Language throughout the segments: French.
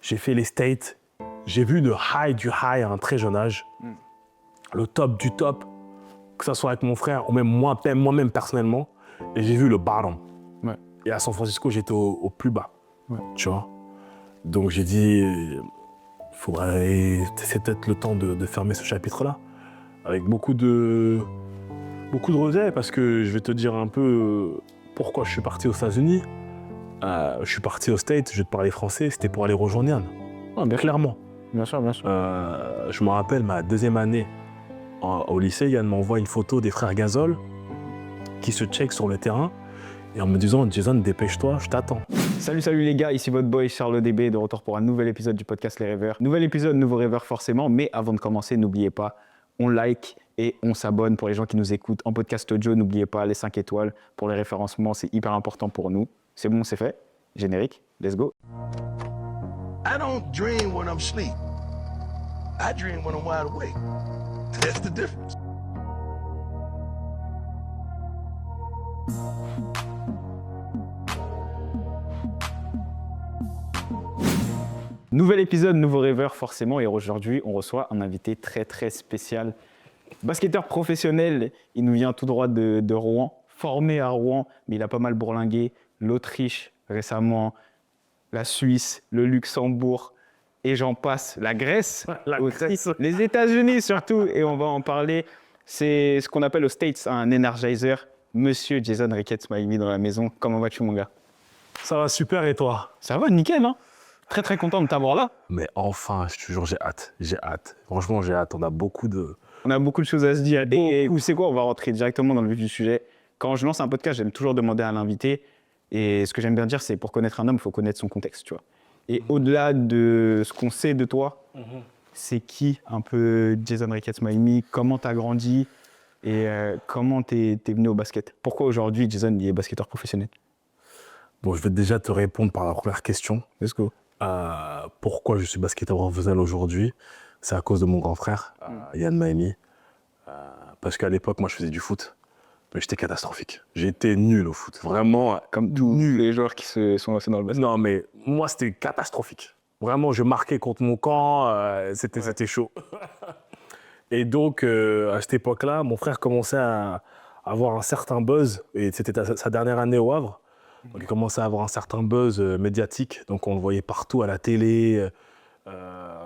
j'ai fait les States, j'ai vu le high du high à un très jeune âge, le top du top, que ce soit avec mon frère ou même moi-même personnellement, et j'ai vu le bottom. Ouais. Et à San Francisco, j'étais au plus bas, tu vois. Donc j'ai dit, c'est peut-être le temps de fermer ce chapitre-là, avec beaucoup de regrets, parce que je vais te dire un peu pourquoi je suis parti aux États-Unis. Je suis parti aux States, je vais te parler français, c'était pour aller rejoindre Yann. Bien Clairement. Bien sûr, bien sûr. Je me rappelle, ma deuxième année au lycée, Yann m'envoie une photo des frères Gasol qui se checkent sur le terrain et en me disant « Jason, dépêche-toi, je t'attends ». Salut les gars, ici votre boy Charles DB, de retour pour un nouvel épisode du podcast Les Rêveurs. Nouvel épisode, nouveau rêveur forcément, mais avant de commencer, n'oubliez pas, on like et on s'abonne pour les gens qui nous écoutent en podcast audio. N'oubliez pas les 5 étoiles pour les référencements, c'est hyper important pour nous. C'est bon, c'est fait. Générique, let's go. I don't dream when I'm asleep. I dream when I'm wide awake. That's the difference. Nouvel épisode, nouveau rêveur forcément, et aujourd'hui on reçoit un invité très spécial. Basketteur professionnel, il nous vient tout droit de Rouen, formé à Rouen, mais il a pas mal bourlingué. L'Autriche récemment, la Suisse, le Luxembourg, et j'en passe, la Grèce, aussi, les États-Unis surtout, et on va en parler. C'est ce qu'on appelle aux States un energizer. Monsieur Jason Ricketts-Maimi dans la maison. Comment vas-tu mon gars? Ça va super et toi? Ça va, nickel, hein? Très content de t'avoir là. Mais enfin, je te jure, j'ai hâte. Franchement, j'ai hâte. On a beaucoup de choses à se dire. Et c'est quoi, on va rentrer directement dans le vif du sujet. Quand je lance un podcast, j'aime toujours demander à l'invité. Et ce que j'aime bien dire, c'est pour connaître un homme, il faut connaître son contexte, tu vois. Et au-delà de ce qu'on sait de toi, c'est qui un peu Jason Ricketts-Maimi? Comment t'as grandi? Et comment t'es venu au basket? Pourquoi aujourd'hui Jason il est basketteur professionnel? Bon, je vais déjà te répondre par la première question. Let's go. Pourquoi je suis basketteur professionnel aujourd'hui? C'est à cause de mon grand frère, Yann Maimi. Parce qu'à l'époque, moi, je faisais du foot. Mais j'étais catastrophique. J'ai été nul au foot. Vraiment, Comme tous les joueurs qui sont lancés dans le basket. non, mais moi, c'était catastrophique. Vraiment, je marquais contre mon camp. C'était chaud. Et donc, à cette époque-là, mon frère commençait à avoir un certain buzz. Et c'était sa dernière année au Havre. Donc, il commençait à avoir un certain buzz médiatique. Donc, on le voyait partout à la télé,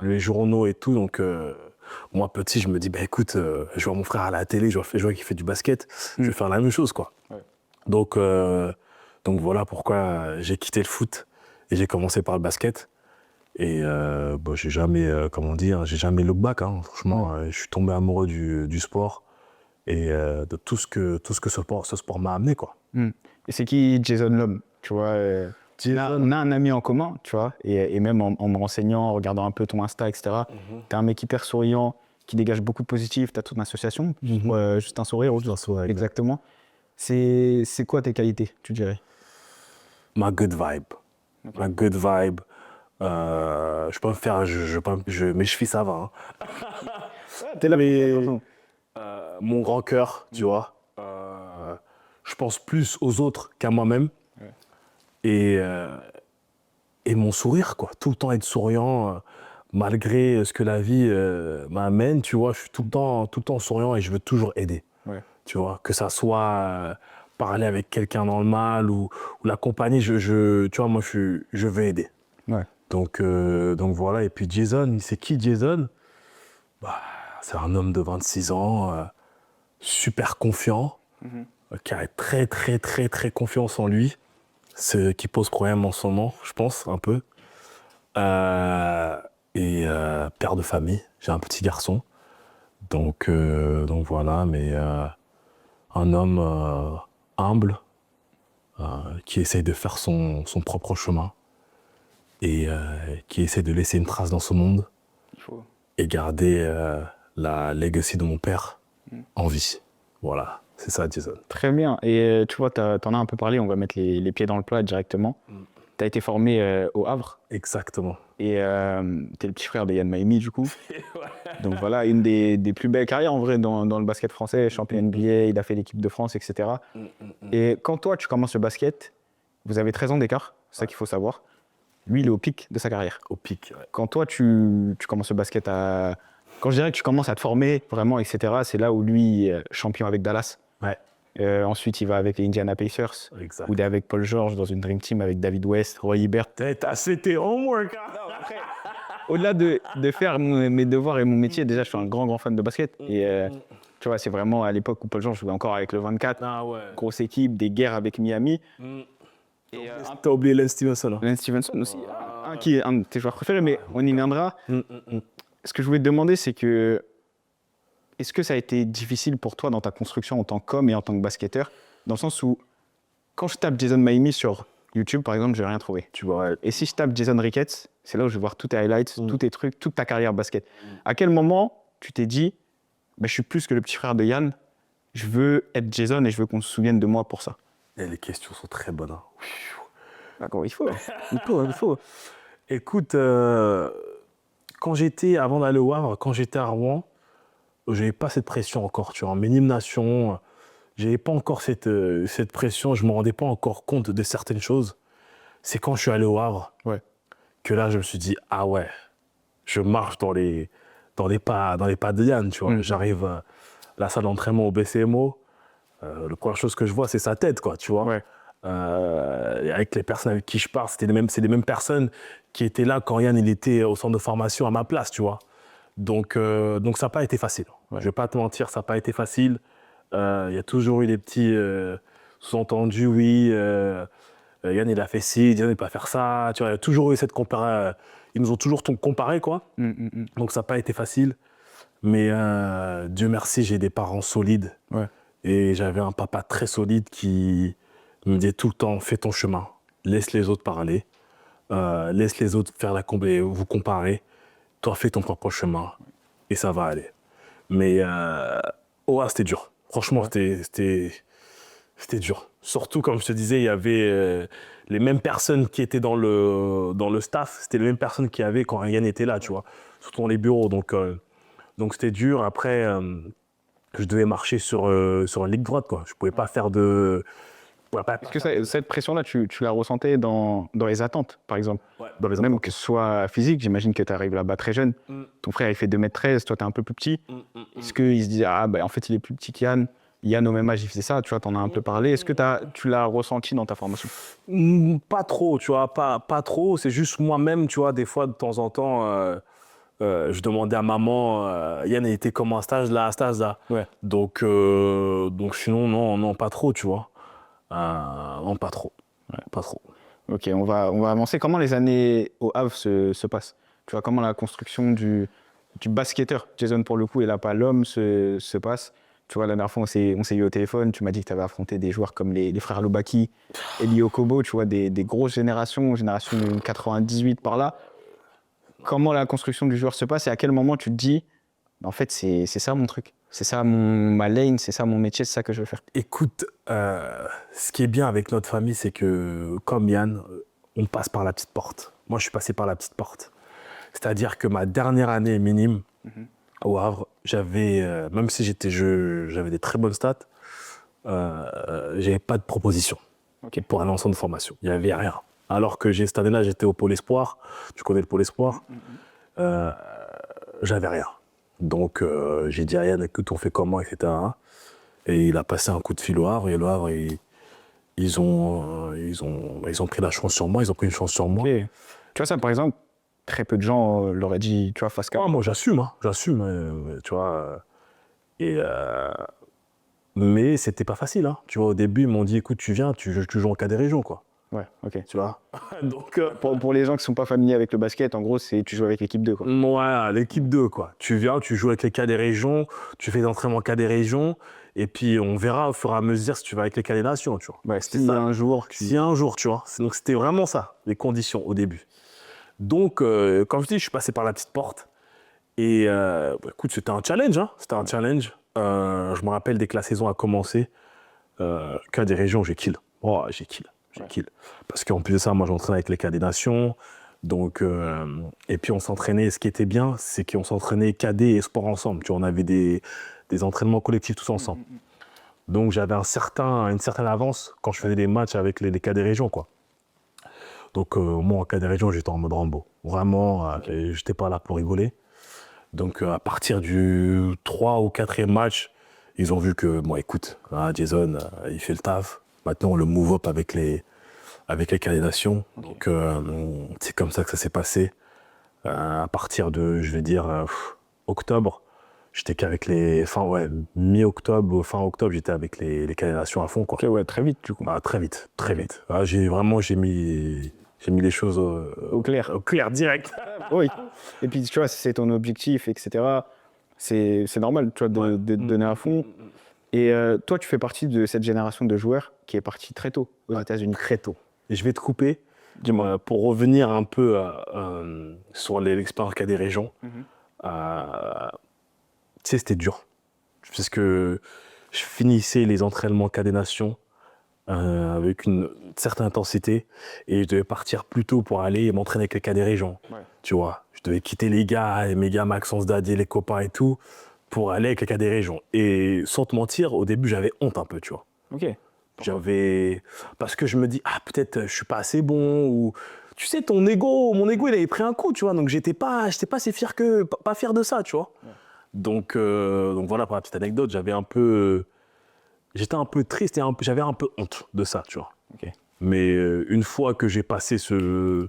les journaux et tout. Donc, moi, petit, je me dis, bah, écoute, je vois mon frère à la télé, je vois qu'il fait du basket. Je vais faire la même chose, quoi. Ouais. Donc, voilà pourquoi j'ai quitté le foot et j'ai commencé par le basket. Et j'ai jamais, j'ai jamais look back. Hein. Franchement, je suis tombé amoureux du sport et de tout ce que ce sport m'a amené, quoi. Et c'est qui Jason l'homme? Tu vois, on a un ami en commun, tu vois, et même en me renseignant, en regardant un peu ton Insta, etc. T'es un mec hyper souriant, qui dégage beaucoup de positif. T'as toute une association, juste un sourire. Juste un sourire. Exactement. C'est quoi tes qualités, tu dirais? Ma good vibe. Okay. Ma good vibe. Je peux me faire, mes chevilles, ça va. Hein. T'es là, mais mon grand cœur, tu vois. Je pense plus aux autres qu'à moi-même. Ouais. Et mon sourire, quoi. Tout le temps être souriant, malgré ce que la vie m'amène, tu vois. Je suis tout le temps souriant et je veux toujours aider. Ouais. Tu vois, que ça soit parler avec quelqu'un dans le mal ou l'accompagner, tu vois, moi, je veux aider. Ouais. Donc voilà. Et puis Jason, c'est qui Jason? C'est un homme de 26 ans, super confiant. Qui a très confiance en lui, ce qui pose problème en ce moment, je pense, un peu. Et père de famille, j'ai un petit garçon. Donc voilà, mais un homme humble, qui essaye de faire son propre chemin et qui essaie de laisser une trace dans ce monde et garder la legacy de mon père en vie. Voilà. C'est ça, Jason. Très bien. Et tu vois, t'en as un peu parlé, on va mettre les pieds dans le plat directement. T'as été formé au Havre. Exactement. Et t'es le petit frère de Yann Maimi, du coup. Donc voilà, une des plus belles carrières, en vrai, dans le basket français. Champion NBA, il a fait l'équipe de France, etc. Et quand toi, tu commences le basket, vous avez 13 ans d'écart, c'est ça qu'il faut savoir. Lui, il est au pic de sa carrière. Au pic. Ouais. Quand toi, tu commences le basket à... Quand je dirais que tu commences à te former vraiment, etc., c'est là où lui, champion avec Dallas. Ouais. Ensuite, il va avec les Indiana Pacers. Exact. Ou il est avec Paul George dans une Dream Team avec David West, Roy Hibbert. T'as c'était homework. Hein. Au-delà de faire mes devoirs et mon métier, déjà, je suis un grand fan de basket. Et tu vois, c'est vraiment à l'époque où Paul George jouait encore avec le 24. Ah ouais. Grosse équipe, des guerres avec Miami. Et t'as oublié Lance Stevenson. Hein. Lance Stevenson aussi, qui est un de tes joueurs préférés, mais on y viendra. Ce que je voulais te demander, c'est que est-ce que ça a été difficile pour toi dans ta construction en tant qu'homme et en tant que basketteur, dans le sens où quand je tape Jason Maimi sur YouTube, par exemple, je vais rien trouver. Tu vois. Et si je tape Jason Ricketts, c'est là où je vais voir tous tes highlights, tous tes trucs, toute ta carrière basket. À quel moment tu t'es dit, je suis plus que le petit frère de Yann, je veux être Jason et je veux qu'on se souvienne de moi pour ça? Et les questions sont très bonnes. Hein. D'accord, il faut. Écoute, avant d'aller au Havre, quand j'étais à Rouen, j'avais pas cette pression encore, tu vois. En élimination, j'avais pas encore cette pression, je me rendais pas encore compte de certaines choses. C'est quand je suis allé au Havre que là, je me suis dit, ah ouais, je marche dans les pas de Yann, tu vois. J'arrive à la salle d'entraînement au BCMO, la première chose que je vois, c'est sa tête, quoi, tu vois. Ouais. Avec les personnes avec qui je parle, c'est les mêmes personnes qui étaient là quand Yann il était au centre de formation à ma place, tu vois. Donc ça n'a pas été facile. Ouais. Je vais pas te mentir, ça n'a pas été facile. Il y a toujours eu des petits sous-entendus, oui, Yann il a fait ci, Yann il peut pas faire ça, tu vois. Il y a toujours eu cette comparaison. Ils nous ont toujours comparé, quoi. Donc ça n'a pas été facile. Mais Dieu merci, j'ai des parents solides. Ouais. Et j'avais un papa très solide qui me disait tout le temps, fais ton chemin, laisse les autres parler, laisse les autres faire vous comparer, toi fais ton propre chemin et ça va aller. Mais c'était dur, franchement c'était dur. Surtout comme je te disais, il y avait les mêmes personnes qui étaient dans le staff, c'était les mêmes personnes qu'il y avait quand Yann était là, tu vois, surtout dans les bureaux. Donc c'était dur. Après, je devais marcher sur une ligne droite, quoi. Je pouvais pas faire de... Est-ce que cette pression-là, tu la ressentais dans les attentes, par exemple? Dans les Même que ce soit physique, j'imagine que tu arrives là-bas très jeune. Ton frère, il fait 2m13, toi, tu es un peu plus petit. Est-ce qu'il se dit, en fait, il est plus petit qu'Yann. Yann, au même âge, il faisait ça, tu vois, t'en as un peu parlé. Est-ce que tu l'as ressenti dans ta formation? Pas trop, tu vois, pas trop. C'est juste moi-même, tu vois, des fois, de temps en temps... je demandais à maman, Yann il était comment à cet âge-là, Ouais. Donc sinon, non, pas trop, tu vois. Non, pas trop. Ouais, pas trop. Ok, on va avancer. Comment les années au Havre se passent? Tu vois, comment la construction du basketteur, Jason pour le coup, et là pas l'homme, se passe? Tu vois, la dernière fois, on s'est eu au téléphone, tu m'as dit que tu avais affronté des joueurs comme les frères Lobaki, Eli Okobo, tu vois, des grosses génération 98 par là. Comment la construction du joueur se passe et à quel moment tu te dis, en fait, c'est ça mon truc, c'est ça ma lane, c'est ça mon métier, c'est ça que je veux faire? Écoute, ce qui est bien avec notre famille, c'est que, comme Yann, on passe par la petite porte. Moi, je suis passé par la petite porte. C'est-à-dire que ma dernière année minime au Havre, j'avais, même si j'avais des très bonnes stats, j'avais pas de proposition pour aller en centre de formation. Il n'y avait rien. Alors que cette année-là, j'étais au Pôle Espoir. Tu connais le Pôle Espoir. J'avais rien. Donc, j'ai dit à Yann, écoute, on fait comment, etc. Et il a passé un coup de fil au Havre. Et le Havre, ils ont pris la chance sur moi. Ils ont pris une chance sur moi. Okay. Tu vois, ça, par exemple, très peu de gens l'auraient dit, tu vois, face à... Moi, j'assume, tu vois. Mais c'était pas facile, hein. Tu vois, au début, ils m'ont dit, écoute, tu viens, tu joues en cas des régions, quoi. Ouais, ok. Tu vois. Donc, pour les gens qui ne sont pas familiers avec le basket, en gros, c'est tu joues avec l'équipe 2, quoi. Ouais, l'équipe 2, quoi. Tu viens, tu joues avec les cas des régions, tu fais des entraînements cas des régions, et puis on verra au fur et à mesure si tu vas avec les cas des nations, tu vois. Ouais, si un jour, tu vois. Donc c'était vraiment ça, les conditions au début. Donc, comme je dis, je suis passé par la petite porte. Et écoute, c'était un challenge, hein. C'était un challenge. Je me rappelle dès que la saison a commencé, cas des régions, j'ai kill. Oh, j'ai kill. Parce qu'en plus de ça, moi, j'entraînais avec les cas des nations. Donc, et puis, on s'entraînait. Ce qui était bien, c'est qu'on s'entraînait cadet et sport ensemble. Tu vois, on avait des entraînements collectifs tous ensemble. Donc, j'avais une certaine avance quand je faisais des matchs avec les cas des régions, quoi. Donc, moi, en cas des régions, j'étais en mode Rambo. Vraiment, et j'étais pas là pour rigoler. Donc, à partir du 3 ou 4e match, ils ont vu que, bon, écoute, hein, Jason, il fait le taf. Maintenant, on le move up avec les cadets nations. Donc, c'est comme ça que ça s'est passé. À partir de, je vais dire, octobre, j'étais qu'avec mi-octobre ou fin octobre, j'étais avec les cadets nations à fond, quoi. Ok, ouais, très vite, du coup. Ah, très vite, très vite. Ah, j'ai mis les choses Au clair. au clair direct. Oui. Et puis, tu vois, c'est ton objectif, etc. C'est normal, tu vois, de te donner à fond. Et toi, tu fais partie de cette génération de joueurs qui est partie très tôt aux États-Unis. Très tôt. Et je vais te couper. Dis-moi. Pour revenir un peu sur l'expérience qu'a des régions, tu sais, c'était dur. Parce que je finissais les entraînements qu'a des nations avec une certaine intensité et je devais partir plus tôt pour aller m'entraîner avec les cadets régions. Ouais. Tu vois, je devais quitter les gars, mes gars Maxence Dadier, les copains et tout, pour aller avec les cadets régions. Et sans te mentir, au début, j'avais honte un peu, tu vois. Ok. Parce que je me dis, ah, peut-être je suis pas assez bon, ou tu sais, mon ego, il avait pris un coup, tu vois, donc j'étais pas assez fier pas fier de ça, tu vois. Ouais. Donc voilà, pour la petite anecdote, j'étais un peu triste et j'avais un peu honte de ça, tu vois. Ok. Mais une fois que j'ai passé ce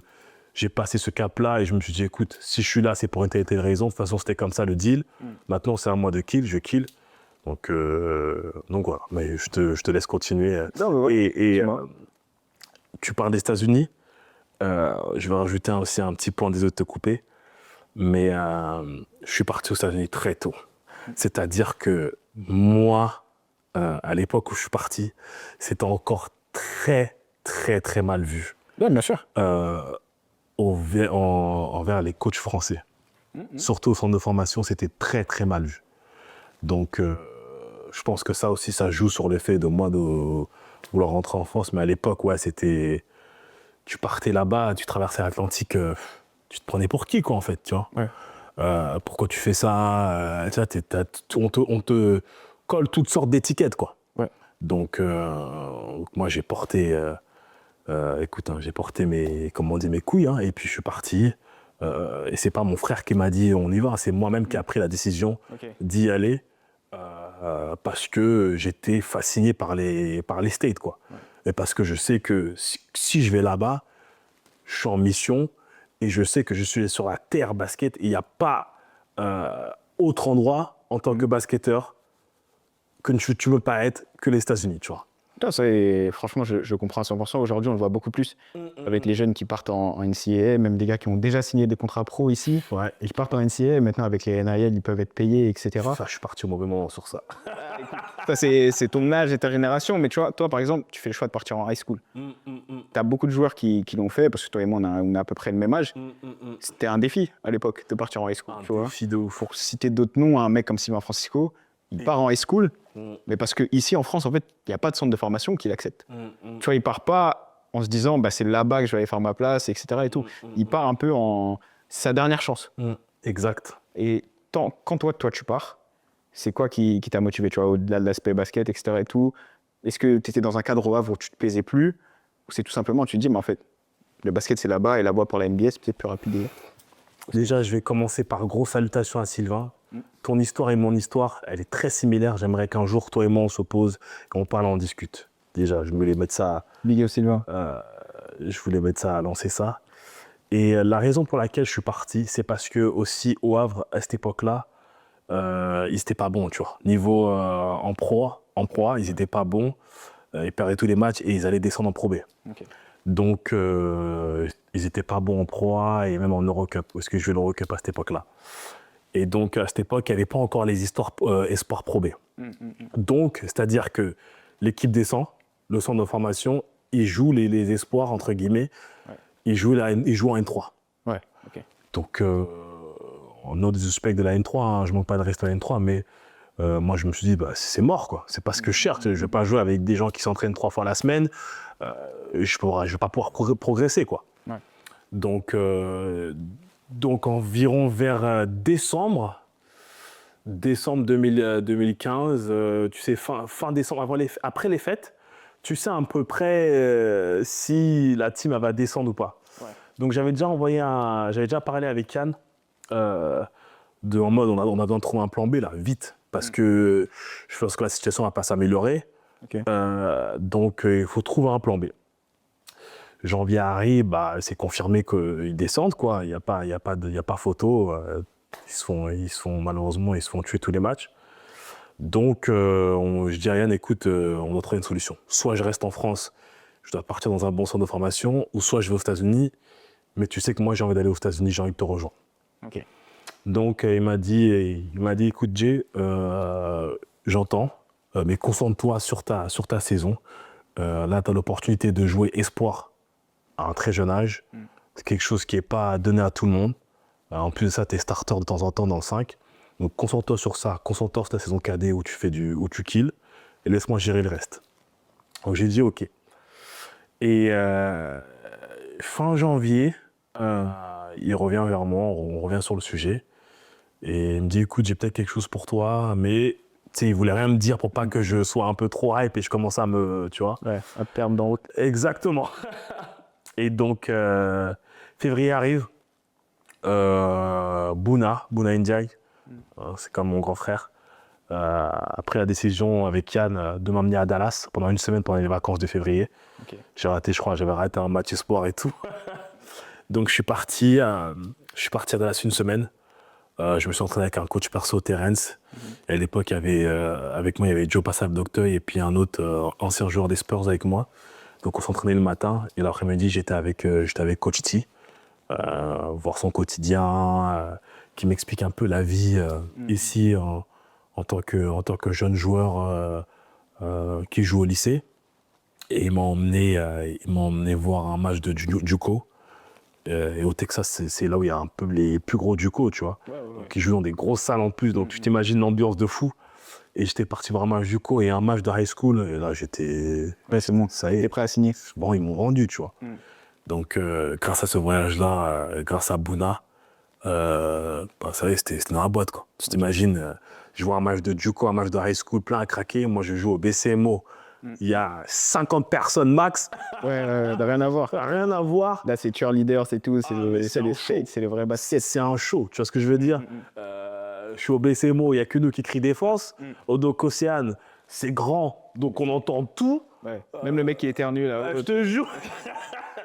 cap-là et je me suis dit, écoute, si je suis là, c'est pour une telle raison. De toute façon, c'était comme ça le deal. Maintenant, c'est à moi de kill, je kill. Donc voilà. Mais je te laisse continuer. Non, mais ouais. Et Dis-moi. tu parles des États-Unis. Je vais rajouter aussi un petit point, désolé de te couper. Mais je suis parti aux États-Unis très tôt. C'est-à-dire que moi, à l'époque où je suis parti, c'était encore très, très, très mal vu Ouais, bien sûr. envers les coachs français. Surtout au centre de formation, c'était très, très mal vu. Donc, je pense que ça aussi, ça joue sur le fait de moi de vouloir rentrer en France. Mais à l'époque, ouais, c'était... Tu partais là-bas, tu traversais l'Atlantique, tu te prenais pour qui, quoi, en fait, tu vois. Ouais. Pourquoi tu fais ça tu vois, on te colle toutes sortes d'étiquettes, quoi. Ouais. Donc, moi, j'ai porté... écoute, hein, j'ai porté mes couilles, hein, et puis je suis parti. Et c'est pas mon frère qui m'a dit on y va, c'est moi-même qui a pris la décision d'y aller parce que j'étais fasciné par les States, quoi. Ouais. Et parce que je sais que si je vais là-bas, je suis en mission et je sais que je suis sur la terre basket et il n'y a pas autre endroit en tant que basketteur que tu ne peux pas être que les États-Unis, tu vois. Franchement, je comprends à 100%. Aujourd'hui, on le voit beaucoup plus avec les jeunes qui partent en NCAA, même des gars qui ont déjà signé des contrats pro ici, Ouais. et qui partent en NCAA. Maintenant, avec les NIL, ils peuvent être payés, etc. Ça, je suis parti au mauvais moment sur ça. Ça, c'est ton âge et ta génération. Mais tu vois, toi, par exemple, tu fais le choix de partir en high school. Tu as beaucoup de joueurs qui l'ont fait, parce que toi et moi, on a à peu près le même âge. C'était un défi à l'époque de partir en high school. Tu vois. Défi de ouf. Pour citer d'autres noms, un mec comme Sylvain Francisco, il part en high school, mais parce qu'ici en France, en fait, il n'y a pas de centre de formation qui l'accepte. Tu vois, il part pas en se disant bah, c'est là-bas que je vais aller faire ma place, etc. Et tout. Il part un peu en sa dernière chance. Exact. Et quand toi tu pars, c'est quoi qui t'a motivé, tu vois, au-delà de l'aspect basket, etc. et tout. Est-ce que tu étais dans un cadre au Havre où tu te plaisais plus, ou c'est tout simplement tu te dis mais en fait le basket c'est là-bas et la voie pour la NBA c'est peut-être plus rapide. Déjà, je vais commencer par grosse salutation à Sylvain. Ton histoire et mon histoire, elle est très similaire. J'aimerais qu'un jour, toi et moi, on s'oppose, qu'on parle, on discute. Déjà, je voulais mettre ça... Big Sylvain. À lancer ça. Et la raison pour laquelle je suis parti, c'est parce que aussi au Havre, à cette époque-là, ils n'étaient pas bons, tu vois. Niveau en proie, ils n'étaient pas bons. Ils perdaient tous les matchs et ils allaient descendre en Pro B. Okay. Donc, ils n'étaient pas bons en Pro A et même en Eurocup, parce que je jouais l'Eurocup à cette époque-là. Et donc, à cette époque, il n'y avait pas encore les histoires espoirs Pro B. Donc, c'est-à-dire que l'équipe descend, le centre de formation, il joue les espoirs, entre guillemets, il joue en N3. Ouais, ok. Donc, on a des suspects de la N3, hein, je ne manque pas de rester à la N3, mais moi, je me suis dit, bah, c'est mort, quoi. C'est pas ce que je cherche. Je ne vais pas jouer avec des gens qui s'entraînent 3 fois la semaine. Je ne vais pas pouvoir progresser, quoi. Ouais. Donc environ vers décembre 2015, tu sais, fin décembre, après les fêtes, tu sais à peu près si la team elle va descendre ou pas. Ouais. Donc j'avais déjà parlé avec Yann en mode on a besoin de trouver un plan B là, vite, parce que je pense que la situation va pas s'améliorer. Ok. Donc il faut trouver un plan B. Janvier arrive, c'est confirmé qu'ils descendent, quoi. Il y a pas photo. Malheureusement, ils se font tuer tous les matchs. Donc, je dis à Yann, écoute, on doit trouver une solution. Soit je reste en France, je dois partir dans un bon centre de formation, ou soit je vais aux États-Unis, mais tu sais que moi, j'ai envie d'aller aux États-Unis, j'ai envie de te rejoindre. Ok. Donc, il m'a dit, écoute, Jay, j'entends, mais concentre-toi sur ta saison. Là, tu as l'opportunité de jouer espoir à un très jeune âge. C'est quelque chose qui n'est pas donné à tout le monde. En plus de ça, tu es starter de temps en temps dans le 5. Donc concentre-toi sur ça, concentre-toi sur ta saison cadet où tu kills, et laisse-moi gérer le reste. Donc j'ai dit ok. Et fin janvier, il revient vers moi, on revient sur le sujet, et il me dit écoute, j'ai peut-être quelque chose pour toi, mais tu sais, il voulait rien me dire pour pas que je sois un peu trop hype et je commence à tu vois. Ouais, à perdre dans l'autre. Exactement. Et donc, février arrive, Bouna Ndiaye, c'est comme mon grand frère, après la décision avec Yann de m'emmener à Dallas pendant une semaine pendant les vacances de février. Ok. J'avais raté un match espoir et tout. Donc je suis parti à Dallas une semaine. Je me suis entraîné avec un coach perso, Terence. Et à l'époque, avec moi, il y avait Joe Passav Docteuil et puis un autre ancien joueur des Spurs avec moi. Donc on s'entraînait le matin et l'après-midi, j'étais avec Coach T, voir son quotidien, qui m'explique un peu la vie ici en tant que jeune joueur qui joue au lycée. Et il m'a emmené voir un match de JUCO. Et au Texas, c'est là où il y a un peu les plus gros JUCO, tu vois, qui jouent dans des grosses salles en plus. Donc tu t'imagines l'ambiance de fou. Et j'étais parti voir un match JUCO et un match de high school. Et là, j'étais... Ouais, c'est bon. Ça y est. T'es prêt à signer. Bon, ils m'ont rendu, tu vois. Donc, grâce à ce voyage-là, grâce à Bouna, ça y est, c'était dans la boîte, quoi. Tu t'imagines, je vois un match de JUCO, un match de high school plein à craquer. Moi, je joue au BCMO. Il y a 50 personnes max. Ouais, t'as rien à voir. Rien à voir. Là, c'est cheerleader, c'est tout. C'est mais les c'est un States, c'est le vrai basket. C'est un show, tu vois ce que je veux dire. Je suis au BCMO, il n'y a que nous qui crient défense. Au Doc Océane, c'est grand, donc on entend tout. Ouais. Même le mec qui éternue, là. Je te jure.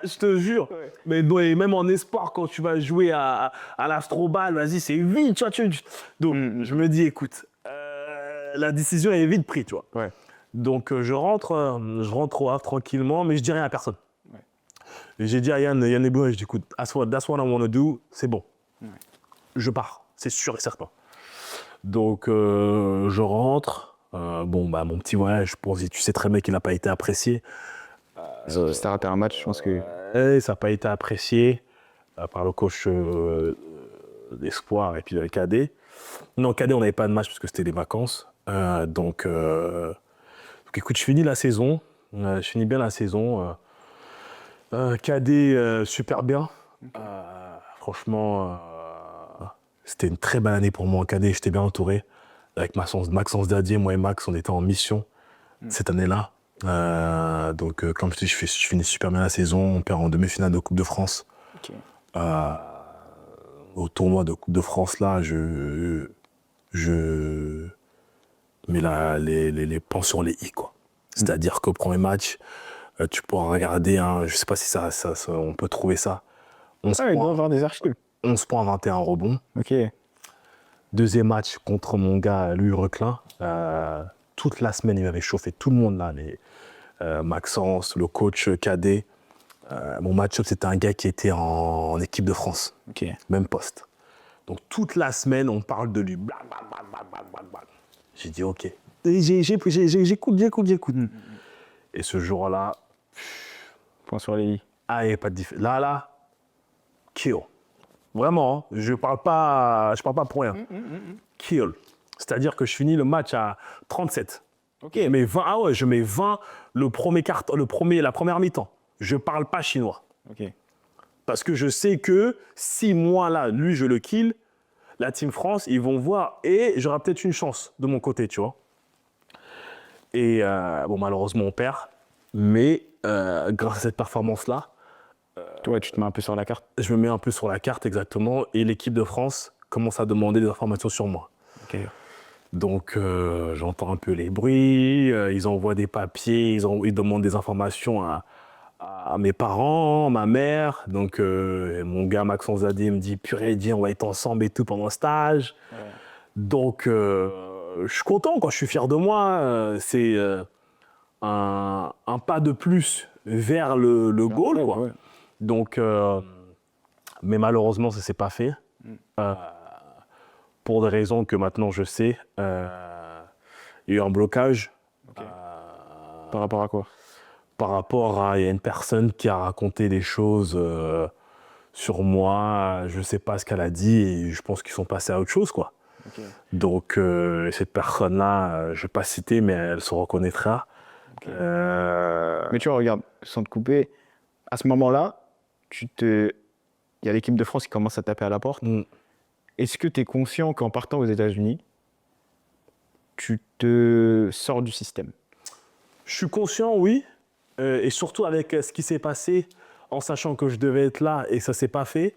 Je te jure. Ouais. Mais même en espoir, quand tu vas jouer à l'Astrobal, vas-y, c'est vite. Tu vois, donc, je me dis, écoute, la décision est vite prise, tu vois. Ouais. Donc, je rentre au Havre tranquillement, mais je dis rien à personne. Ouais. Et j'ai dit à Yann et Bouna, je dis, écoute, that's what I want to do, c'est bon. Ouais. Je pars, c'est sûr et certain. Donc, je rentre. Mon petit voyage, tu sais très bien qu'il n'a pas été apprécié. Si t'as raté un match, je pense que... Ça n'a pas été apprécié par le coach d'Espoir et puis de Cadet. Non, Cadet, on n'avait pas de match parce que c'était les vacances. Donc, écoute, je finis la saison. Je finis bien la saison. Cadet, super bien. Franchement, c'était une très belle année pour moi en Cadet. J'étais bien entouré. Avec Maxence Dadier, moi et Max, on était en mission cette année-là. Comme je dis, je finis super bien la saison. On perd en demi-finale de Coupe de France. Ok. Au tournoi de Coupe de France, là, je mets les points sur les i, quoi. C'est-à-dire qu'au premier match, tu pourras regarder, je sais pas si on peut trouver ça. 11 Ah, il doit points, avoir des archives. 11 points, 21 rebonds. Ok. Deuxième match contre mon gars, Louis Reclin. Toute la semaine, il m'avait chauffé tout le monde, là. Maxence, le coach cadet. Mon match-up, c'était un gars qui était en équipe de France. Ok. Même poste. Donc, toute la semaine, on parle de lui. Blac, blac, blac, blac, blac, blac, blac. J'ai dit, OK. Et j'écoute. Et ce jour-là, Point sur les i. il n'y avait pas de différence. Là, kill. Vraiment, hein, je parle pas pour rien. Kill. C'est-à-dire que je finis le match à 37. Ok. Mais 20, je mets 20 la première mi-temps. Je parle pas chinois. Ok. Parce que je sais que si moi, là, lui, je le kill, la Team France, ils vont voir et j'aurai peut-être une chance de mon côté, tu vois. Et malheureusement, on perd. Mais grâce à cette performance-là, Toi, tu te mets un peu sur la carte. je me mets un peu sur la carte exactement et l'équipe de France commence à demander des informations sur moi. Ok. Donc j'entends un peu les bruits, ils envoient des papiers, ils demandent des informations à mes parents, ma mère. Donc mon gars Maxence Zadé me dit purée, dis, on va être ensemble et tout pendant le stage. Ouais. Donc je suis content, quoi, je suis fier de moi. C'est un pas de plus vers le goal, quoi. Ouais. Donc, mais malheureusement, ça ne s'est pas fait. Pour des raisons que maintenant je sais. Il y a eu un blocage. Ok. Par rapport à quoi? Par rapport à il y a une personne qui a raconté des choses sur moi. Je ne sais pas ce qu'elle a dit et je pense qu'ils sont passés à autre chose, quoi. Ok. Donc, cette personne-là, je ne vais pas citer, mais elle se reconnaîtra. Ok. Mais tu vois, regarde, sans te couper, à ce moment-là, il y a l'équipe de France qui commence à taper à la porte. Mm. Est-ce que tu es conscient qu'en partant aux États-Unis, tu te sors du système? Je suis conscient, oui, et surtout avec ce qui s'est passé, en sachant que je devais être là et ça ne s'est pas fait.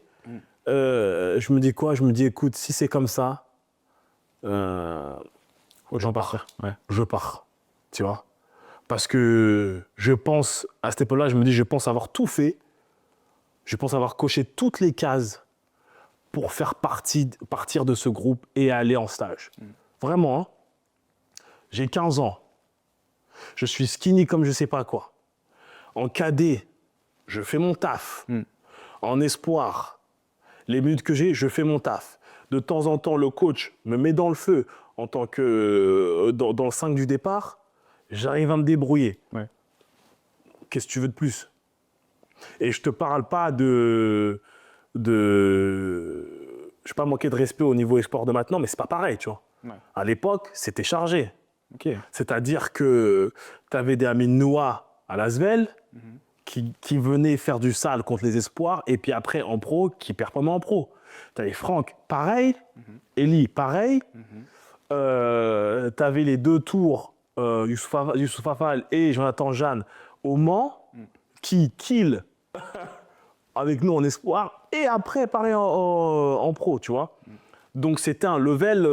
Je me dis quoi? Je me dis, écoute, si c'est comme ça, j'en pars. Ouais. Je pars, tu vois. Parce que je pense, à cette époque-là, je me dis, je pense avoir tout fait. Je pense avoir coché toutes les cases pour faire partir de ce groupe et aller en stage. Vraiment, hein. J'ai 15 ans. Je suis skinny comme je sais pas quoi. En cadet, je fais mon taf. En espoir, les minutes que j'ai, je fais mon taf. De temps en temps, le coach me met dans le feu en tant que dans le 5 du départ. J'arrive à me débrouiller. Ouais. Qu'est-ce que tu veux de plus? Et je te parle pas de je vais pas manquer de respect au niveau sport de maintenant, mais c'est pas pareil, tu vois. Ouais. À l'époque, c'était chargé. Ok. C'est-à-dire que tu avais des Amin Noah à Lasvel qui venaient faire du sale contre les espoirs et puis après en pro, qui performaient en pro. Tu avais Franck, pareil. Eli, pareil. Tu avais les deux tours, Youssouf Afal et Jonathan Jeanne au Mans, qui kill avec nous en espoir et après pareil en pro, tu vois. Donc c'était un level,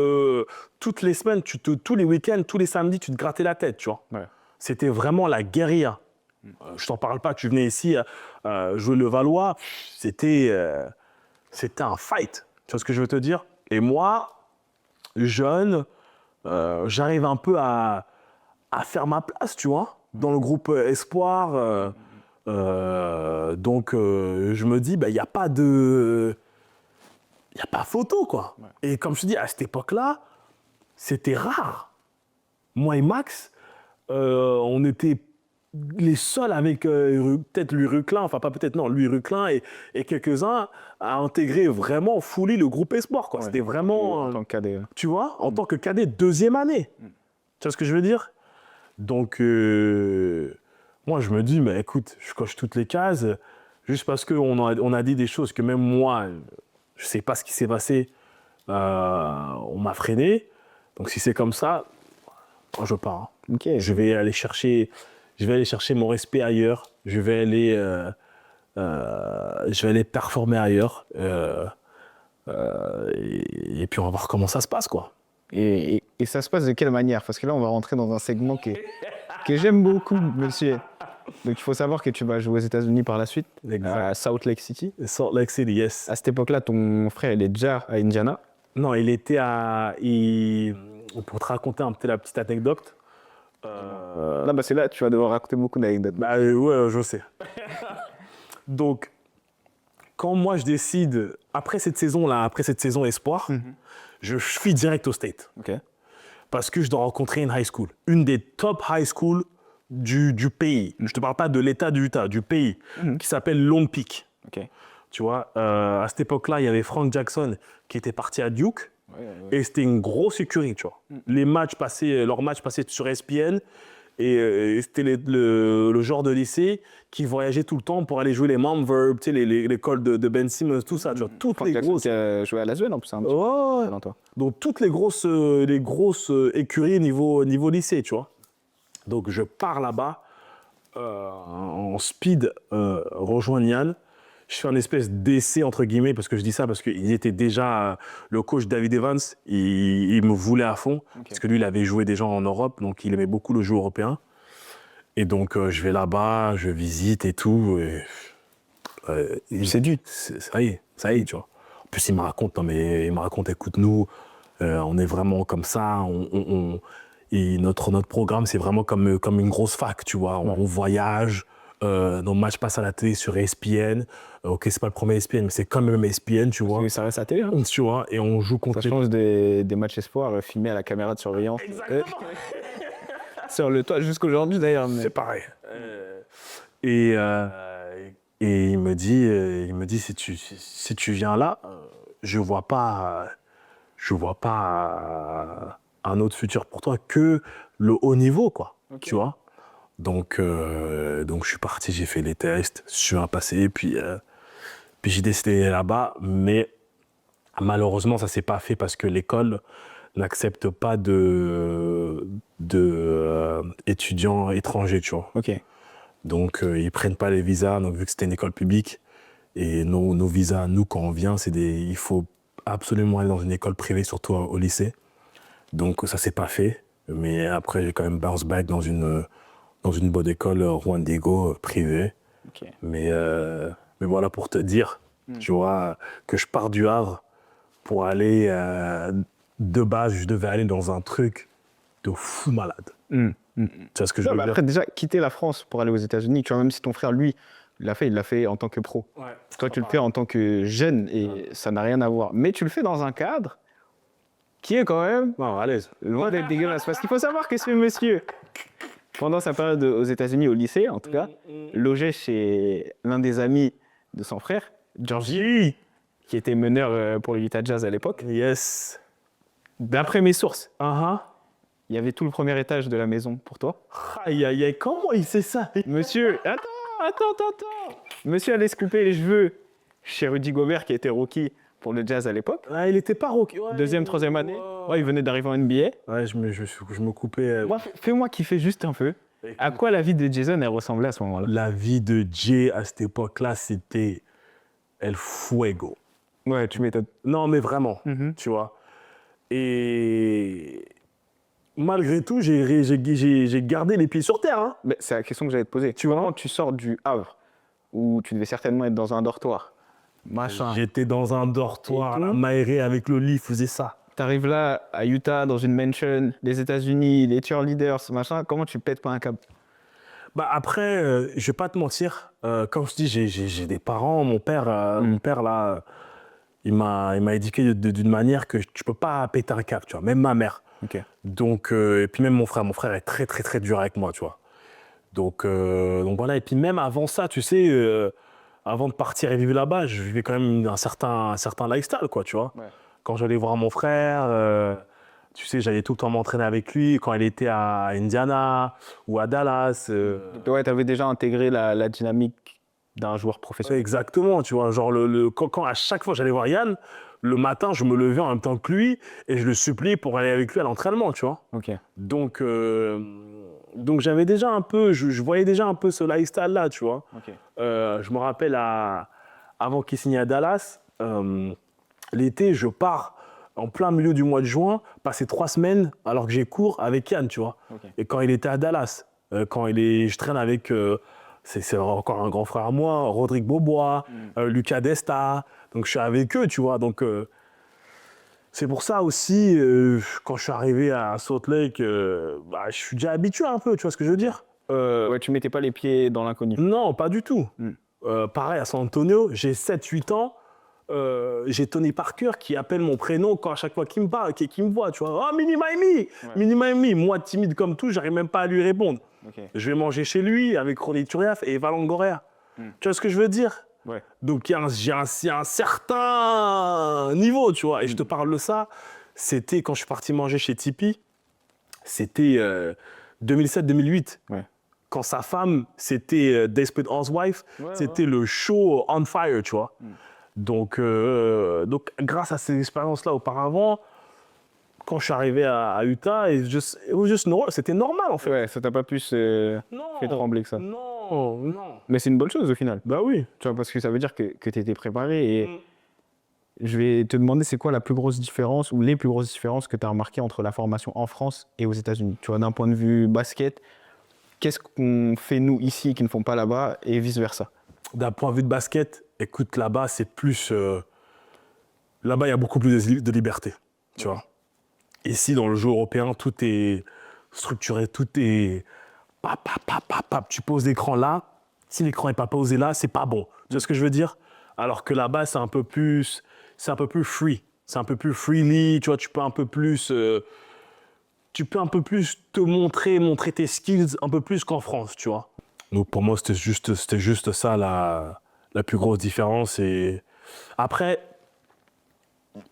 toutes les semaines, tous les week-ends, tous les samedis, tu te grattais la tête, tu vois. Ouais. C'était vraiment la guérilla. Je t'en parle pas, tu venais ici jouer le Valois, c'était un fight, tu vois ce que je veux te dire. Et moi, jeune, j'arrive un peu à faire ma place, tu vois, dans le groupe Espoir. Donc je me dis, il n'y a pas de... Il n'y a pas photo, quoi. Ouais. Et comme je te dis, à cette époque-là, c'était rare. Moi et Max, on était les seuls avec peut-être Louis Ruclin, enfin pas peut-être, non, Louis Ruclin et quelques-uns à intégrer vraiment fully le groupe Espoir, quoi. Ouais. C'était vraiment, En tant que cadet. tu vois, en tant que cadet deuxième année. Tu vois ce que je veux dire? Donc, moi, je me dis, mais écoute, je coche toutes les cases, juste parce qu'on a dit des choses que même moi, je ne sais pas ce qui s'est passé, on m'a freiné. Donc, si c'est comme ça, moi, je pars. Hein. Ok. Je vais aller chercher mon respect ailleurs. Je vais aller performer ailleurs. Et puis, on va voir comment ça se passe, quoi. Et ça se passe de quelle manière? Parce que là, on va rentrer dans un segment que j'aime beaucoup, monsieur. Donc, il faut savoir que tu vas jouer aux États-Unis par la suite, à Salt Lake City. Salt Lake City, yes. À cette époque-là, ton frère, il est déjà à Indiana. Non, il était pour te raconter un peu la petite anecdote. Non, c'est là, tu vas devoir raconter beaucoup d'anecdotes. Ouais, je sais. Donc, quand moi je décide, après cette saison Espoir, je fuis direct au State. Ok. Parce que je dois rencontrer une high school. Une des top high schools du pays. Je ne te parle pas de l'État du Utah, du pays, qui s'appelle Lone Peak. Ok. Tu vois, à cette époque-là, il y avait Frank Jackson qui était parti à Duke. Et c'était une grosse écurie, tu vois. Leurs matchs passaient sur ESPN. Et c'était le genre de lycée qui voyageait tout le temps pour aller jouer les Mount Verb, tu sais, l'école de Ben Simmons, tout ça. Tu vois, toutes les grosses... joué à Lasvel en plus, un petit Ouais. peu avant toi. Donc toutes les grosses écuries niveau lycée, tu vois. Donc je pars là-bas en speed rejoindre Yann. Je fais un espèce d'essai, entre guillemets, parce que je dis ça parce qu'il était déjà... le coach David Evans, il me voulait à fond, parce que lui, il avait joué déjà en Europe, donc il aimait beaucoup le jeu européen. Et donc, je vais là-bas, je visite et tout. Séduit. Ça y est, tu vois. En plus, il me raconte, non, mais il me raconte, écoute-nous, on est vraiment comme ça, et notre programme, c'est vraiment comme une grosse fac, tu vois. On voyage, nos matchs passent à la télé sur ESPN. Ok, c'est pas le premier ESPN, mais c'est quand même ESPN, tu vois. Parce que ça reste à la télé, hein. Tu vois, et on joue contre Ça change des matchs espoirs filmés à la caméra de surveillance. Exactement. Sur le toit jusqu'aujourd'hui d'ailleurs. Mais... C'est pareil. Et il me dit si tu viens là, je vois pas un autre futur pour toi que le haut niveau, quoi. Okay. Tu vois. Donc je suis parti, j'ai fait les tests, je suis un passé, puis j'ai décidé d'aller là-bas, mais malheureusement ça s'est pas fait parce que l'école n'accepte pas de étudiants étrangers, tu vois. Ok. Donc, ils prennent pas les visas. Donc, vu que c'était une école publique, et nos visas, nous, quand on vient, il faut absolument aller dans une école privée, surtout au lycée. Donc, ça s'est pas fait. Mais après, j'ai quand même bounce back dans une bonne école Juan Diego privée. Okay. Mais voilà, pour te dire, tu vois, que je pars du Havre pour aller... de base, je devais aller dans un truc de fou malade. Tu vois ce que je veux dire? Après, déjà, quitter la France pour aller aux États-Unis, tu vois, même si ton frère, lui, il l'a fait en tant que pro. Ouais, toi, tu le fais en tant que jeune et ça n'a rien à voir. Mais tu le fais dans un cadre qui est quand même Non, à l'aise. loin d'être dégueulasse. Parce qu'il faut savoir que ce monsieur, pendant sa période aux États-Unis, au lycée, en tout cas, logeait chez l'un des amis de son frère, Georgie, qui était meneur pour l'Utah Jazz à l'époque. Yes. D'après mes sources, Uh-huh. il y avait tout le premier étage de la maison pour toi. Aïe, aïe, aïe, comment il sait ça? Monsieur, attends. Monsieur allait se couper les cheveux chez Rudy Gobert, qui était rookie pour le Jazz à l'époque. Ah, il était pas rookie. Ouais, Deuxième, troisième année. Ouais, il venait d'arriver en NBA. Ouais, je me coupais. Moi, fais-moi kiffer juste un peu. À quoi la vie de Jason, elle ressemblait à ce moment-là? La vie de Jay à cette époque-là, c'était El Fuego. Ouais, tu m'étonnes. Non, mais vraiment, tu vois. Et malgré tout, j'ai gardé les pieds sur terre. Hein. Mais c'est la question que j'allais te poser. Tu vois, quand tu sors du Havre, où tu devais certainement être dans un dortoir, machin. J'étais dans un dortoir, Et tout. Maéré avec le lit faisait ça. T'arrives là, à Utah, dans une mansion, les États-Unis, les cheerleaders, machin. Comment tu pètes pas un câble? Bah après, je vais pas te mentir, comme je dis, j'ai des parents, mon père là, il m'a éduqué d'une manière que tu peux pas péter un câble, tu vois, même ma mère. Ok. Donc, et puis même mon frère est très très très dur avec moi, tu vois. Donc voilà, et puis même avant ça, tu sais, avant de partir et vivre là-bas, je vivais quand même un certain lifestyle, quoi, tu vois. Ouais. Quand j'allais voir mon frère, tu sais, j'allais tout le temps m'entraîner avec lui quand il était à Indiana ou à Dallas. Donc, ouais, t'avais déjà intégré la dynamique d'un joueur professionnel. Exactement, tu vois, genre quand à chaque fois j'allais voir Yann, le matin je me levais en même temps que lui et je le suppliais pour aller avec lui à l'entraînement, tu vois. Ok. Donc j'avais déjà un peu, je voyais déjà un peu ce lifestyle là, tu vois. Ok. Je me rappelle avant qu'il signe à Dallas, l'été je pars en plein milieu du mois de juin, passer 3 semaines alors que j'ai cours avec Yann, tu vois. Ok. Et quand il était à Dallas, je traîne avec, c'est encore un grand frère à moi, Rodrigue Beaubois, Lucas Desta, donc je suis avec eux, tu vois. Donc c'est pour ça aussi, quand je suis arrivé à Salt Lake, je suis déjà habitué un peu, tu vois ce que je veux dire. Ouais, tu mettais pas les pieds dans l'inconnu. Non, pas du tout. Pareil, à San Antonio, j'ai 7-8 ans, j'ai Tony Parker qui appelle mon prénom à chaque fois qu'il me parle, qu'il me voit, tu vois. « Oh, Mini Miami !» Mini Miami, moi timide comme tout, j'arrive même pas à lui répondre. Okay. Je vais manger chez lui avec Ronny Turiaf et Eva Longoria. Tu vois ce que je veux dire? Ouais. Donc j'ai un certain niveau, tu vois. Et je te parle de ça, c'était quand je suis parti manger chez Tipeee, c'était 2007-2008. Ouais. Quand sa femme, c'était Desperate Housewives, c'était le show On Fire, tu vois. Donc, grâce à ces expériences-là auparavant, quand je suis arrivé à Utah, c'était normal en fait. Ouais, ça t'a pas plus Non, fait trembler que ça. non. Mais c'est une bonne chose au final. Bah oui. Tu vois, parce que ça veut dire que tu étais préparé. Et Mm. je vais te demander, c'est quoi la plus grosse différence ou les plus grosses différences que tu as remarquées entre la formation en France et aux États-Unis? Tu vois, d'un point de vue basket, qu'est-ce qu'on fait nous ici qui ne font pas là-bas et vice-versa? D'un point de vue de basket, écoute, là-bas, c'est plus. Là-bas, il y a beaucoup plus de liberté. Tu vois. Ici, dans le jeu européen, tout est structuré, tout est. Tu poses l'écran là. Si l'écran n'est pas posé là, c'est pas bon. Tu vois ce que je veux dire? Alors que là-bas, c'est un peu plus free. C'est un peu plus freely. Tu vois, tu peux un peu plus te montrer tes skills un peu plus qu'en France, tu vois. Donc pour moi, c'était juste ça la plus grosse différence. Et après,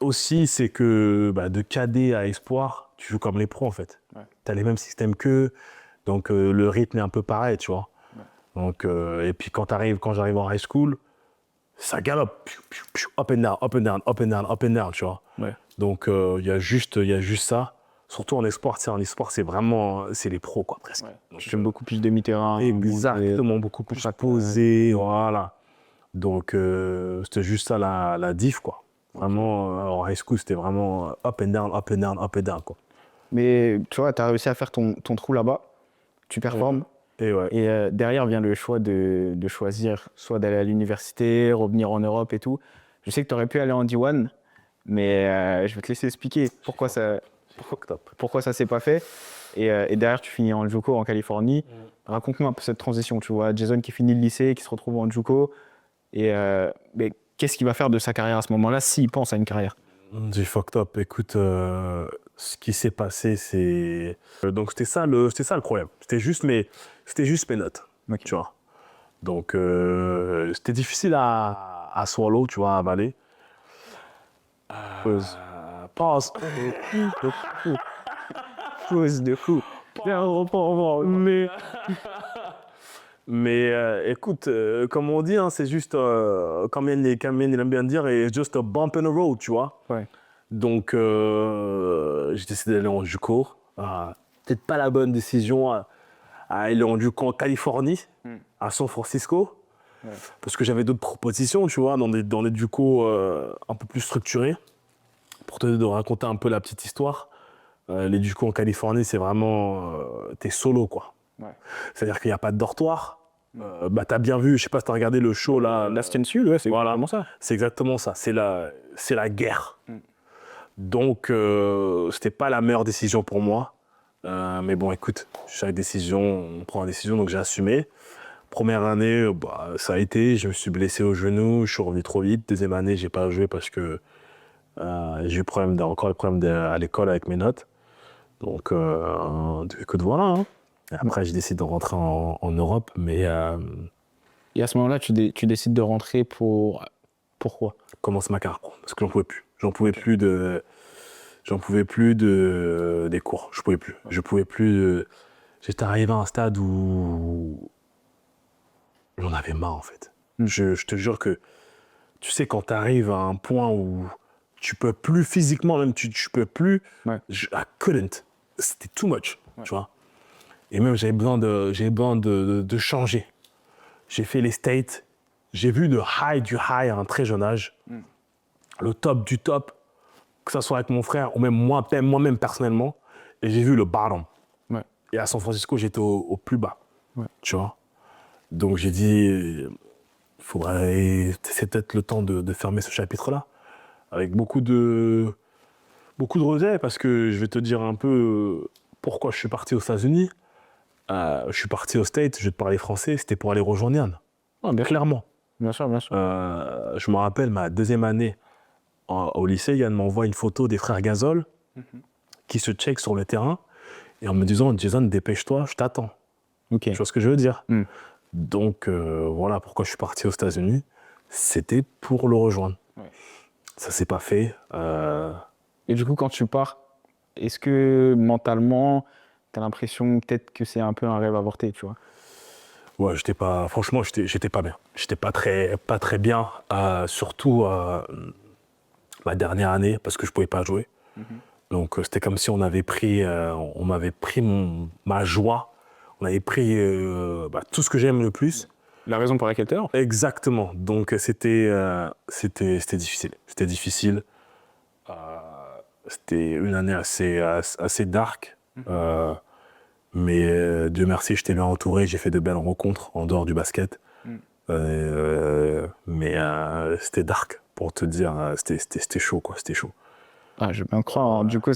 aussi, c'est que de cadet à espoir, tu joues comme les pros en fait. Ouais. Tu as les mêmes systèmes qu'eux, donc le rythme est un peu pareil, tu vois. Ouais. Donc, et puis quand j'arrive en high school, ça galope, up and down, up and down, up and down, up and down, tu vois. Ouais. Donc il y a juste ça. Surtout en espoir, tu sais, en espoir, c'est les pros, quoi, presque. Ouais. Donc, J'aime beaucoup plus demi-terrain. exactement, beaucoup plus posé, voilà. Donc c'était juste ça la diff, quoi. Vraiment, en high school, c'était vraiment up and down, up and down, up and down, quoi. Mais tu vois, tu as réussi à faire ton trou là-bas, tu performes. Et ouais. Et derrière vient le choix de choisir soit d'aller à l'université, revenir en Europe et tout. Je sais que tu aurais pu aller en D1, mais je vais te laisser expliquer pourquoi ça s'est pas fait. Et derrière, tu finis en JUCO en Californie. Raconte-nous un peu cette transition. Tu vois, Jason qui finit le lycée, qui se retrouve en JUCO. Mais qu'est-ce qu'il va faire de sa carrière à ce moment-là, s'il pense à une carrière? J'ai fucked up. Écoute, ce qui s'est passé, c'est... Donc c'était ça le problème. C'était juste mes notes, Ok. tu vois. Donc c'était difficile à swallow, tu vois, à avaler. Pause. Pause. Pause de coup. Mais écoute, comme on dit, hein, c'est juste, comme il aime bien dire, it's just a bump in the road, tu vois. Ouais. Donc, j'ai décidé d'aller en JUCO. Peut-être pas la bonne décision à aller en JUCO en Californie, à San Francisco, parce que j'avais d'autres propositions, tu vois, dans des JUCO un peu plus structurés. Pour te raconter un peu la petite histoire, les JUCO en Californie, c'est vraiment... t'es solo, quoi. Ouais. C'est-à-dire qu'il n'y a pas de dortoir. T'as bien vu, je sais pas si t'as regardé le show là. Last and Sud, ouais, c'est Voilà. vraiment ça. C'est exactement ça. C'est la guerre. Donc, c'était pas la meilleure décision pour moi. Mais bon, écoute, chaque décision, on prend une décision, donc j'ai assumé. Première année, ça a été. Je me suis blessé au genou, je suis revenu trop vite. Deuxième année, j'ai pas joué parce que j'ai eu encore des problèmes à l'école avec mes notes. Donc, écoute, voilà. Hein. Et après, j'ai décidé de rentrer en Europe, mais Et à ce moment-là, tu décides de rentrer pourquoi? commence ma carrière pro, parce que j'en pouvais plus. J'en pouvais plus des cours. Je pouvais plus. Je pouvais plus. J'étais arrivé à un stade où j'en avais marre en fait. Je te jure que tu sais quand tu arrives à un point où tu peux plus physiquement, même tu peux plus. Ouais. I couldn't. C'était too much, tu vois. Et même j'avais besoin de changer. J'ai fait les States. J'ai vu le high du high à un très jeune âge. Le top du top, que ce soit avec mon frère ou même moi-même personnellement. Et j'ai vu le bottom. Ouais. Et à San Francisco, j'étais au plus bas. Ouais. Tu vois. Donc j'ai dit, c'est peut-être le temps de fermer ce chapitre-là. Avec beaucoup de regrets, parce que je vais te dire un peu pourquoi je suis parti aux États-Unis. Je suis parti aux States, je vais te parler français, c'était pour aller rejoindre Yann. Bien Clairement. Bien sûr, bien sûr. Je me rappelle, ma deuxième année au lycée, Yann m'envoie une photo des frères Gasol qui se checkent sur le terrain et en me disant, Jason, dépêche-toi, je t'attends. Ok. Tu vois ce que je veux dire? Mm. Donc, voilà pourquoi je suis parti aux États-Unis. C'était pour le rejoindre. Ouais. Ça s'est pas fait. Et du coup, quand tu pars, est-ce que mentalement, tu as l'impression peut-être que c'est un peu un rêve avorté, tu vois? Ouais, franchement, j'étais pas bien. J'étais pas très bien, surtout ma dernière année, parce que je pouvais pas jouer. Donc, c'était comme si on m'avait pris ma joie, on avait pris tout ce que j'aime le plus. La raison pour laquelle tu es là. Exactement. Donc, c'était difficile. C'était difficile. C'était une année assez dark. Mais Dieu merci, j'étais bien entouré. J'ai fait de belles rencontres en dehors du basket. Mais c'était dark, pour te dire. C'était chaud, quoi. C'était chaud. Ah, je veux bien croire. Hein. Du coup,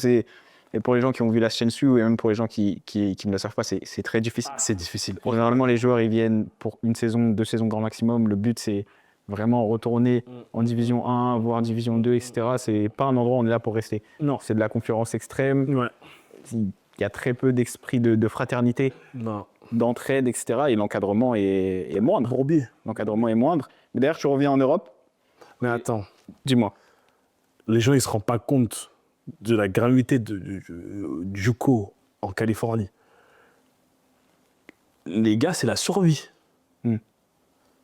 et pour les gens qui ont vu la chaîne Su et même pour les gens qui ne le savent pas, c'est très difficile. C'est difficile. Généralement, les joueurs, ils viennent pour une saison, 2 saisons grand maximum. Le but, c'est vraiment retourner en division 1, voire division 2, etc. C'est pas un endroit où on est là pour rester. Non. C'est de la concurrence extrême. Ouais. Il y a très peu d'esprit de fraternité, Non. d'entraide, etc. Et l'encadrement est moindre. Bourbier. L'encadrement est moindre. Mais d'ailleurs, tu reviens en Europe. Mais attends, Dis-moi. les gens, ils se rendent pas compte de la gravité du JUCO en Californie. Les gars, c'est la survie.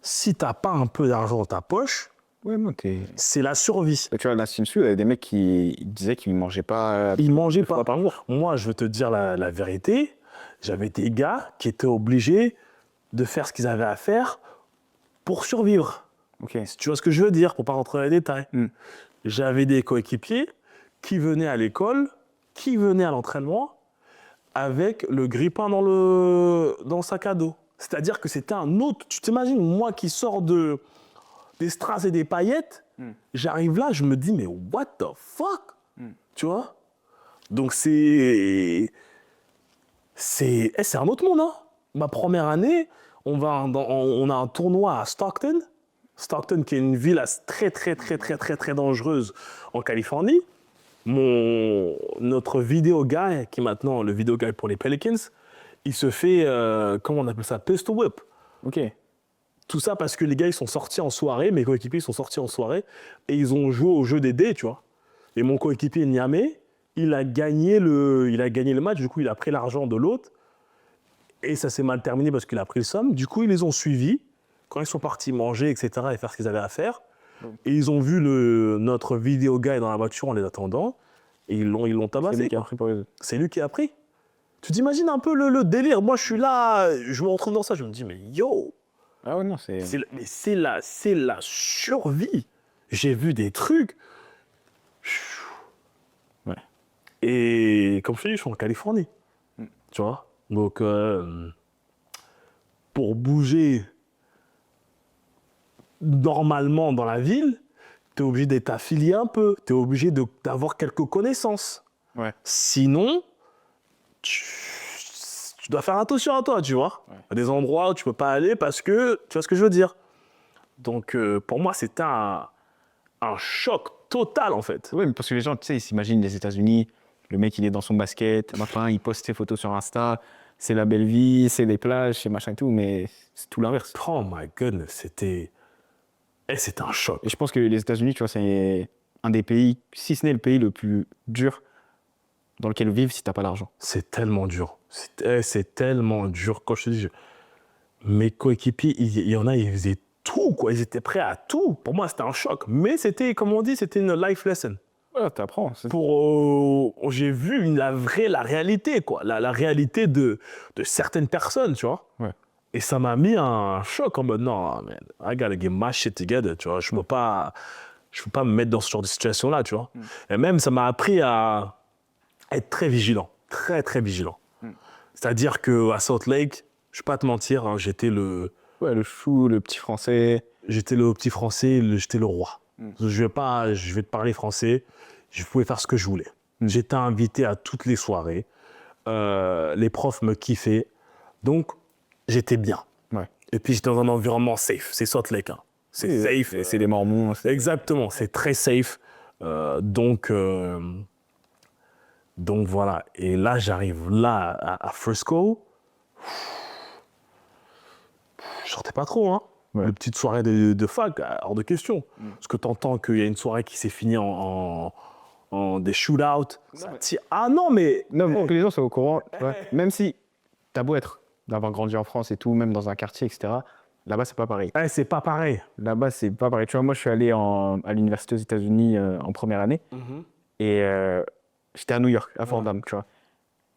Si t'as pas un peu d'argent dans ta poche, Ouais, moi, c'est la survie. tu vois, la chaîne Su, il y avait des mecs qui disaient qu'ils ne mangeaient pas Ils mangeaient 2 fois pas. par jour. Moi, je veux te dire la vérité. J'avais des gars qui étaient obligés de faire ce qu'ils avaient à faire pour survivre. Ok. Si tu vois ce que je veux dire, pour pas rentrer dans les détails. Mm. J'avais des coéquipiers qui venaient à l'école, qui venaient à l'entraînement avec le grille-pain dans le sac à dos. C'est-à-dire que c'était un autre... Tu t'imagines, moi qui sors des strass et des paillettes, j'arrive là, je me dis, mais what the fuck? Tu vois? Donc c'est un autre monde, hein. Ma première année, on a un tournoi à Stockton. Stockton, qui est une ville très, très, très, très, très, très dangereuse en Californie. Notre vidéo guy, qui est maintenant le vidéo guy pour les Pelicans, il se fait, comment on appelle ça, pistol whip. Ok. Tout ça parce que les gars, ils sont sortis en soirée, mes coéquipiers sont sortis en soirée, et ils ont joué au jeu des dés, tu vois. Et mon coéquipier Niamé, il a gagné le match, du coup, il a pris l'argent de l'autre, et ça s'est mal terminé parce qu'il a pris le somme. Du coup, ils les ont suivis, quand ils sont partis manger, etc., et faire ce qu'ils avaient à faire. Et ils ont vu notre vidéo guy dans la voiture en les attendant, et ils l'ont tabassé. C'est lui qui a pris pour eux. C'est lui qui a pris. Tu t'imagines un peu le délire. Moi, je suis là, je me retrouve dans ça, je me dis, mais yo, Ah ouais, non, c'est... c'est la survie. J'ai vu des trucs. Ouais. Et comme je te dis, je suis en Californie. Tu vois? Donc, pour bouger normalement dans la ville, tu es obligé d'être affilié un peu. Tu es obligé d'avoir quelques connaissances. Ouais. Sinon, tu dois faire attention à toi, tu vois. Ouais. Il y a des endroits où tu peux pas aller parce que, tu vois ce que je veux dire. Donc, pour moi, c'était un choc total, en fait. Oui, mais parce que les gens, tu sais, ils s'imaginent les États-Unis, le mec, il est dans son basket, machin, il poste ses photos sur Insta, c'est la belle vie, c'est des plages, c'est machin et tout, mais c'est tout l'inverse. Oh my goodness, c'était un choc. Et je pense que les États-Unis, tu vois, c'est un des pays, si ce n'est le pays le plus dur dans lequel vivre si t'as pas l'argent. C'est tellement dur. C'est tellement dur. Quand je te dis, mes coéquipiers, il y en a, ils faisaient tout, quoi. Ils étaient prêts à tout. Pour moi, c'était un choc. Mais c'était, comme on dit, c'était une life lesson. Ouais, t'apprends. J'ai vu la réalité, quoi. La réalité de certaines personnes, tu vois. Ouais. Et ça m'a mis un choc en mode, non, man, I gotta get my shit together, tu vois. Je peux pas me mettre dans ce genre de situation-là, tu vois. Et même, ça m'a appris à être très vigilant. Très, très vigilant. C'est-à-dire qu'à Salt Lake, je vais pas te mentir, hein, j'étais le chou, le petit français. J'étais le petit français, j'étais le roi. Je vais te parler français, je pouvais faire ce que je voulais. J'étais invité à toutes les soirées, les profs me kiffaient, donc j'étais bien. Ouais. Et puis j'étais dans un environnement safe, c'est Salt Lake. Hein. C'est safe. C'est des Mormons. Exactement, c'est très safe. Donc voilà, et là j'arrive là à Frisco, je sortais pas trop, hein. Ouais. Les petites soirées de fac, hors de question. Parce que t'entends qu'il y a une soirée qui s'est finie en des shootouts. Ah non, mais... Non, pour que les gens soient au courant, ouais. Même si t'as beau d'avoir grandi en France et tout, même dans un quartier, etc., là-bas, c'est pas pareil. Ouais, c'est pas pareil. Là-bas, c'est pas pareil. Tu vois, moi, je suis allé à l'université aux États-Unis en première année. Et j'étais à New York, à Fordham, tu vois.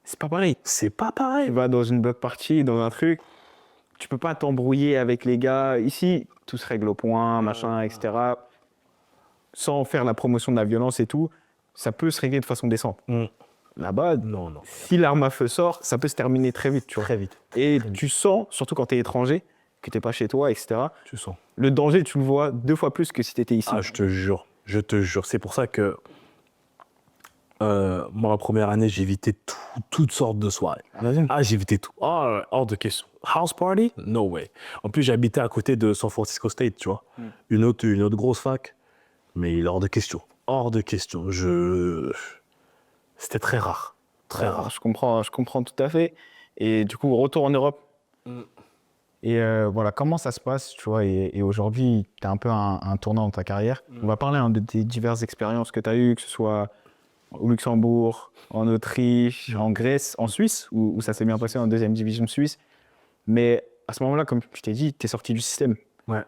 C'est pas pareil. C'est pas Tu pareil. vas dans une block party, dans un truc, tu peux pas t'embrouiller avec les gars. Ici, tout se règle au point, machin, etc. Sans faire la promotion de la violence et tout, ça peut se régler de façon décente. Là-bas, Non, non. si l'arme à feu sort, ça peut se terminer très vite, tu vois. Très vite. Et tu sens, surtout quand tu es étranger, que tu n'es pas chez toi, etc. Tu sens. Le danger, tu le vois 2 fois plus que si tu étais ici. Ah, je te jure. Je te jure. C'est pour ça que moi, la première année, j'évitais toutes sortes de soirées. Ah, j'évitais tout. Oh, hors de question. House party? No way. En plus, j'habitais à côté de San Francisco State, tu vois. Une autre grosse fac. Mais il est hors de question. Hors de question. C'était très rare. Très rare. Je comprends tout à fait. Et du coup, retour en Europe. Et voilà, comment ça se passe, tu vois, et aujourd'hui, tu as un peu un tournant dans ta carrière. On va parler de tes diverses expériences que tu as eues, que ce soit au Luxembourg, en Autriche, en Grèce, en Suisse, où ça s'est bien passé en 2e division suisse. Mais à ce moment-là, comme je t'ai dit, tu es sorti du système. Ouais.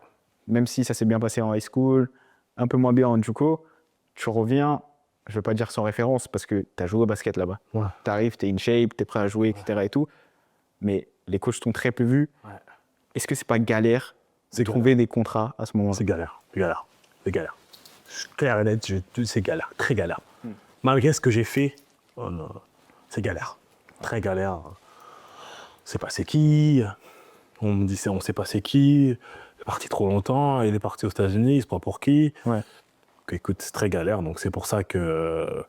Même si ça s'est bien passé en high school, un peu moins bien en JUCO, tu reviens, je ne veux pas dire sans référence, parce que tu as joué au basket là-bas. Ouais. Tu arrives, tu es in shape, tu es prêt à jouer, etc. et tout. Mais les coachs t'ont très peu vu. Ouais. Est-ce que c'est pas galère C'est de trouver des contrats à ce moment-là? C'est galère. C'est galère. C'est galère. Je suis clair et net, c'est galère. Très galère. Malgré ce que j'ai fait, oh non, c'est galère. Très galère. C'est passé qui? On me dit, on sait pas c'est qui. Il est parti trop longtemps. Il est parti aux États-Unis. Il se prend pour qui? Ouais. Écoute, c'est très galère. Donc c'est pour ça que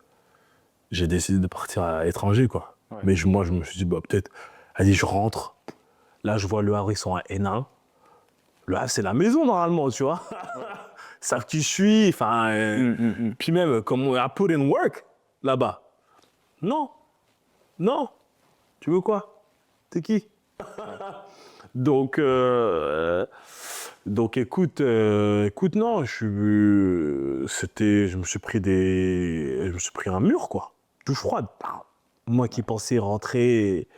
j'ai décidé de partir à l'étranger, quoi. Ouais. Mais moi, je me suis dit, bah, peut-être, allez, je rentre. Là, je vois le Havre, ils sont à Hénin. Le Havre, c'est la maison, normalement, tu vois. Ils savent qui je suis. Enfin, puis même, comme I put in work là-bas. Non. Non. Tu veux quoi? T'es qui? Donc, écoute, non, je me suis pris un mur, quoi. Douche froide. Moi qui pensais rentrer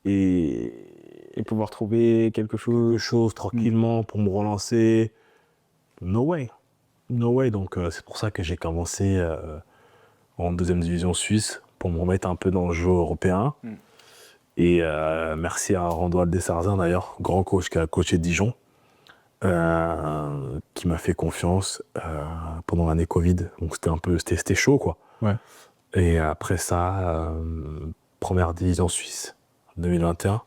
et pouvoir trouver quelque chose. tranquillement pour me relancer. No way. No way. Donc, c'est pour ça que j'ai commencé en 2e division suisse pour me remettre un peu dans le jeu européen. Et merci à Randoil Desarzin, d'ailleurs, grand coach qui a coaché Dijon, qui m'a fait confiance pendant l'année Covid. Donc, c'était chaud, quoi. Ouais. Et après ça, première division suisse, 2021,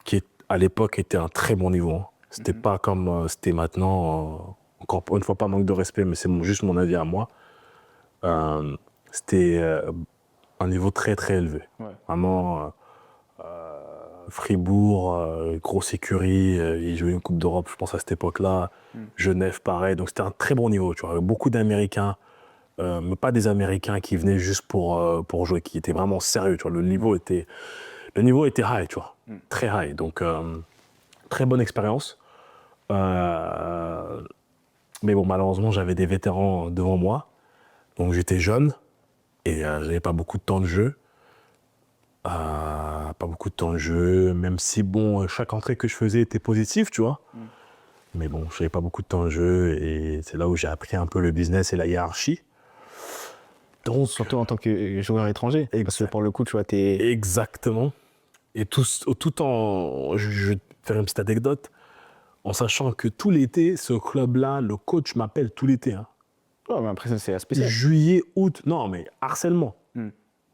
qui à l'époque était un très bon niveau. Hein. C'était pas comme c'était maintenant, encore une fois, pas manque de respect, mais c'est juste mon avis à moi. C'était un niveau très très élevé. Ouais. Vraiment, Fribourg, grosse écurie, ils jouaient une Coupe d'Europe, je pense à cette époque-là. Genève, pareil. Donc c'était un très bon niveau, tu vois, avec beaucoup d'Américains. Mais pas des Américains qui venaient juste pour jouer, qui étaient vraiment sérieux, tu vois. Le niveau était high, tu vois, très high. Donc, très bonne expérience. Mais bon, malheureusement, j'avais des vétérans devant moi. Donc, j'étais jeune et j'avais pas beaucoup de temps de jeu. Même si, bon, chaque entrée que je faisais était positive, tu vois. Mais bon, j'avais pas beaucoup de temps de jeu et c'est là où j'ai appris un peu le business et la hiérarchie. Donc, Surtout en tant que joueur étranger. Parce que pour le coup, tu vois, t'es... Exactement. Et tout en... Je vais te faire une petite anecdote. En sachant que tout l'été, ce club-là, le coach m'appelle tout l'été. Hein. Oh, mais après, ça, c'est spécial. Juillet, août. Non, mais harcèlement.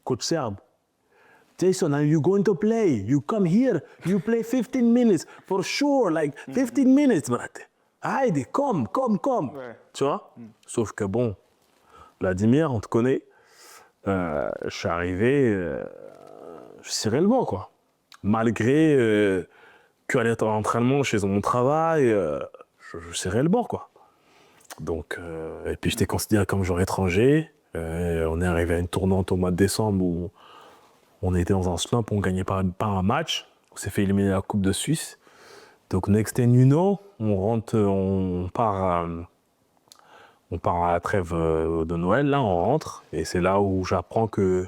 Coach serbe. Jason, are you going to play? You come here, you play 15 minutes, for sure, like 15 minutes. Allez, come. Ouais. Tu vois? Sauf que bon, Vladimir, on te connaît. Je suis arrivé, je cirais le banc, quoi. Malgré qu'aller à l'entraînement chez mon travail, je cirais le banc, quoi. Donc, et puis j'étais considéré comme joueur étranger. On est arrivé à une tournante au mois de décembre où on était dans un slump, on ne gagnait pas un match. On s'est fait éliminer la Coupe de Suisse. Donc, next thing you know, on part à la trêve de Noël, là, on rentre. Et c'est là où j'apprends que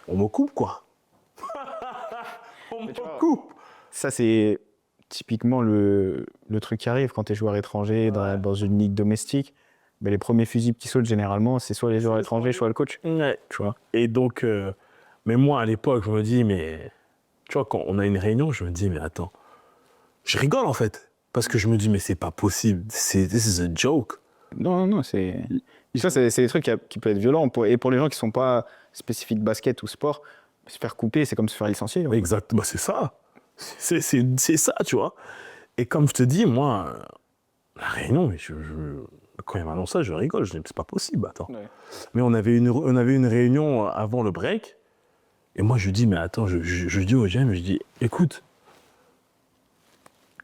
on me coupe, quoi. On me coupe. Ça, c'est typiquement le truc qui arrive quand tu es joueur étranger dans une ligue domestique. les premiers fusibles qui sautent, généralement, c'est soit les joueurs étrangers, soit le coach. Ouais. Tu vois. Et donc, mais moi, à l'époque, je me dis, mais... Tu vois, quand on a une réunion, je me dis, mais attends. Je rigole, en fait. Parce que je me dis, mais c'est pas possible. This is a joke. Non, c'est... Ça, c'est des trucs qui peuvent être violents. Et pour les gens qui sont pas spécifiques basket ou sport, se faire couper, c'est comme se faire licencier. Ouais. Exactement, c'est ça. C'est ça, tu vois. Et comme je te dis, moi, la réunion, mais quand il m'a annoncé ça, je rigole. Je dis, c'est pas possible, attends. Ouais. Mais on avait une réunion avant le break. Et moi, je dis, mais attends, je dis au GM, je dis, écoute,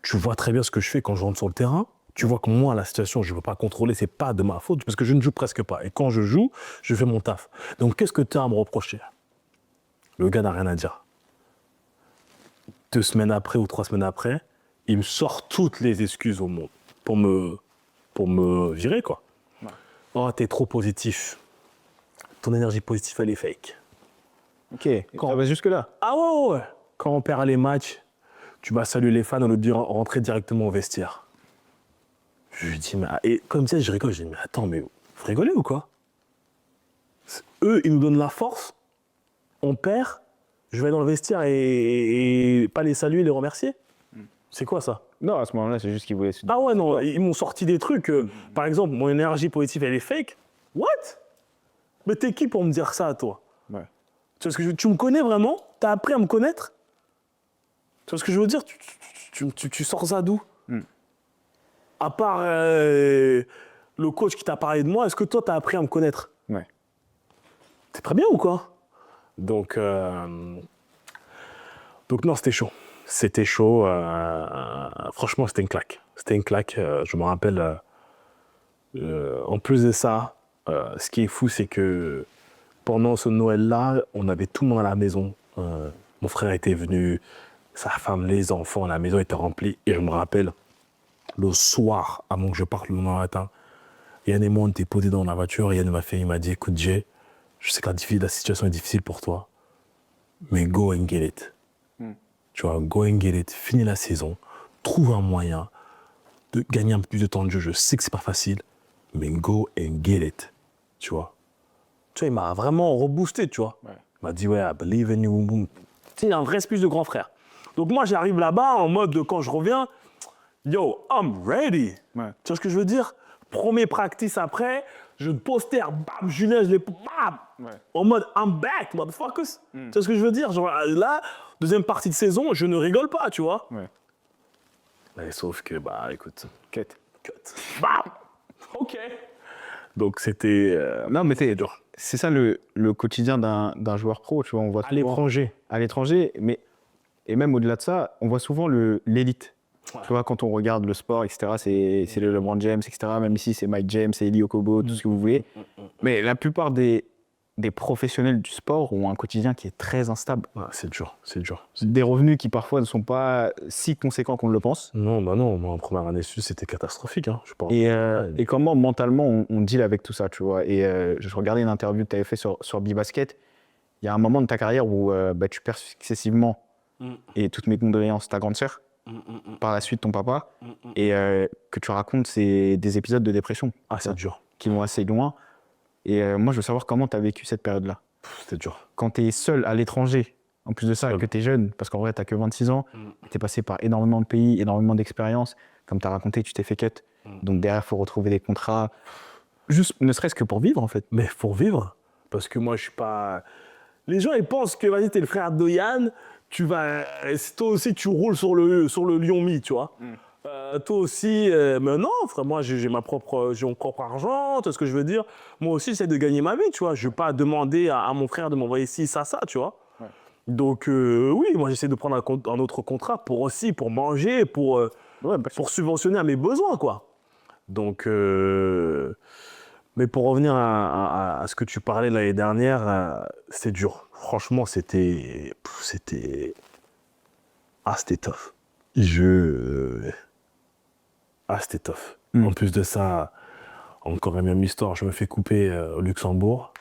tu vois très bien ce que je fais quand je rentre sur le terrain. Tu vois que moi, la situation, je ne peux pas contrôler, c'est pas de ma faute, parce que je ne joue presque pas. Et quand je joue, je fais mon taf. Donc, qu'est-ce que tu as à me reprocher? Le gars n'a rien à dire. 2 semaines après ou 3 semaines après, il me sort toutes les excuses au monde pour me virer, quoi. Ouais. Oh, t'es trop positif. Ton énergie positive, elle est fake. Ok, ça va jusque-là. Ah ouais. Quand on perd les matchs, tu vas saluer les fans au lieu de rentrer directement au vestiaire. Je lui dis, mais... Et comme ça, je rigole. Je dis, mais attends, mais vous rigolez ou quoi? Eux, ils nous donnent la force. On perd. Je vais dans le vestiaire et pas les saluer, les remercier. C'est quoi ça? Non, à ce moment-là, c'est juste qu'ils voulaient... Ah ouais, non, ils m'ont sorti des trucs. Par exemple, mon énergie positive, elle est fake. What? Mais t'es qui pour me dire ça à toi? Ouais. Tu vois ce que tu me connais vraiment? T'as appris à me connaître? Tu vois ce que je veux dire? Tu sors ça d'où? À part le coach qui t'a parlé de moi, est-ce que toi, t'as appris à me connaître? Ouais. T'es très bien ou quoi? Donc non, c'était chaud. C'était chaud. Franchement, c'était une claque. C'était une claque. Je me rappelle. En plus de ça, ce qui est fou, c'est que pendant ce Noël-là, on avait tout le monde à la maison. Mon frère était venu, sa femme, les enfants, la maison était remplie. Et je me rappelle, le soir, avant que je parte le lendemain matin, Yann et moi, on était posés dans la voiture. Et Yann il m'a dit, écoute, Jay, je sais que la situation est difficile pour toi, mais go and get it. Tu vois, go and get it, finis la saison, trouve un moyen de gagner un peu plus de temps de jeu. Je sais que c'est pas facile, mais go and get it. Tu vois. Tu vois, il m'a vraiment reboosté, tu vois. Ouais. Il m'a dit, ouais, I believe in you. Tu sais, il a un vrai esprit de grand frère. Donc moi, j'arrive là-bas en mode, quand je reviens, yo, I'm ready. Ouais. Tu vois ce que je veux dire? Premier practice après, je poster, bam, Julien, je l'ai, bam, Ouais. en mode I'm back, motherfuckers. Tu vois ce que je veux dire? Genre, là, deuxième partie de saison, je ne rigole pas, tu vois. Ouais. Mais sauf que, bah, écoute, Cut. bam, ok. Donc c'était Non, mais c'est ça le quotidien d'un joueur pro, tu vois. On voit à souvent- l'étranger. À l'étranger, et même au-delà de ça, on voit souvent l'élite. Ouais. Tu vois, quand on regarde le sport, etc., c'est le LeBron James, etc., même si c'est Mike James, c'est Eli Okobo, tout ce que vous voulez. Mais la plupart des professionnels du sport ont un quotidien qui est très instable. Ouais, c'est dur, c'est dur. Des revenus qui parfois ne sont pas si conséquents qu'on le pense. Non, bah non, moi en première année suisse, c'était catastrophique, hein, je pense. Et comment mentalement on deal avec tout ça, tu vois. Et je regardais une interview que tu avais fait sur Bibasket. Il y a un moment de ta carrière où tu perds successivement, et toutes mes condoléances, ta grande sœur, par la suite ton papa, et que tu racontes c'est des épisodes de dépression Ah, c'est dur. qui vont assez loin. Et moi, je veux savoir comment tu as vécu cette période-là. C'était dur. Quand tu es seul à l'étranger, en plus de ça, Seul. que tu es jeune, parce qu'en vrai, tu n'as que 26 ans, tu es passé par énormément de pays, énormément d'expériences. Comme tu as raconté, tu t'es fait cut. Donc derrière, il faut retrouver des contrats, juste ne serait-ce que pour vivre, en fait. Mais pour vivre, parce que moi, je suis pas... Les gens, ils pensent que, vas-y, t'es le frère de Yann, tu vas... Toi aussi, tu roules sur le Lion-Mi, tu vois. Toi aussi, mais non, frère, moi, j'ai mon propre argent, tu vois ce que je veux dire. Moi aussi, j'essaie de gagner ma vie, tu vois. Je ne vais pas demander à mon frère de m'envoyer ci, ça, tu vois. Ouais. Donc, oui, moi, j'essaie de prendre un autre contrat pour manger, pour subventionner à mes besoins, quoi. Donc, mais pour revenir à ce que tu parlais l'année dernière, c'était dur. Franchement, c'était tough. C'était tough. En plus de ça, encore une même histoire, je me fais couper au Luxembourg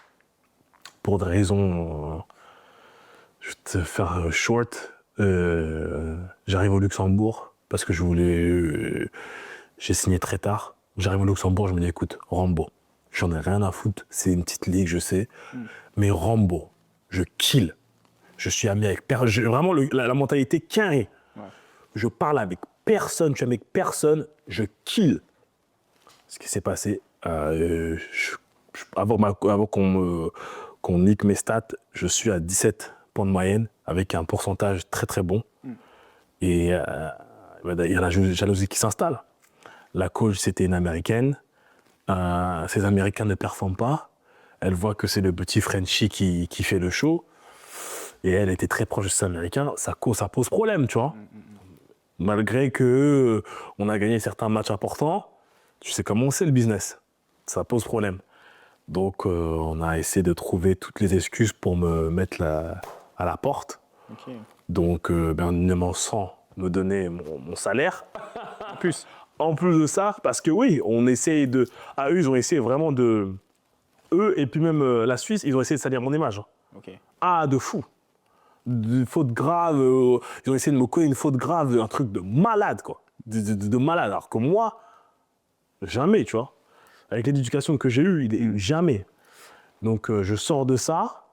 pour des raisons. Je vais te faire short. J'arrive au Luxembourg parce que j'ai signé très tard. J'arrive au Luxembourg, je me dis, écoute, Rambo, j'en ai rien à foutre, c'est une petite ligue, je sais, mais Rambo, je kill. Je suis ami avec personne, vraiment la mentalité carrée. Ouais. Je parle avec personne, je suis avec personne, je kill. Ce qui s'est passé, avant qu'on nique mes stats, je suis à 17 points de moyenne, avec un pourcentage très très bon. Et il y a la jalousie qui s'installe. La coach, c'était une Américaine. Ces Américains ne performent pas. Elle voit que c'est le petit Frenchie qui fait le show. Et elle était très proche de ces Américains. Ça pose problème, tu vois. Malgré que on a gagné certains matchs importants, tu sais comment c'est le business. Ça pose problème. Donc, on a essayé de trouver toutes les excuses pour me mettre à la porte. Ok. Donc, sans me donner mon salaire. En plus. En plus de ça, parce que oui, on essaye de... Ah, eux, ils ont essayé vraiment de... Eux, et puis même la Suisse, ils ont essayé de salir mon image. Ok. Ah, de fou. De faute grave. Ils ont essayé de me coller une faute grave, un truc de malade, quoi. De malade. Alors que moi, jamais, tu vois. Avec l'éducation que j'ai eue, jamais. Donc, je sors de ça.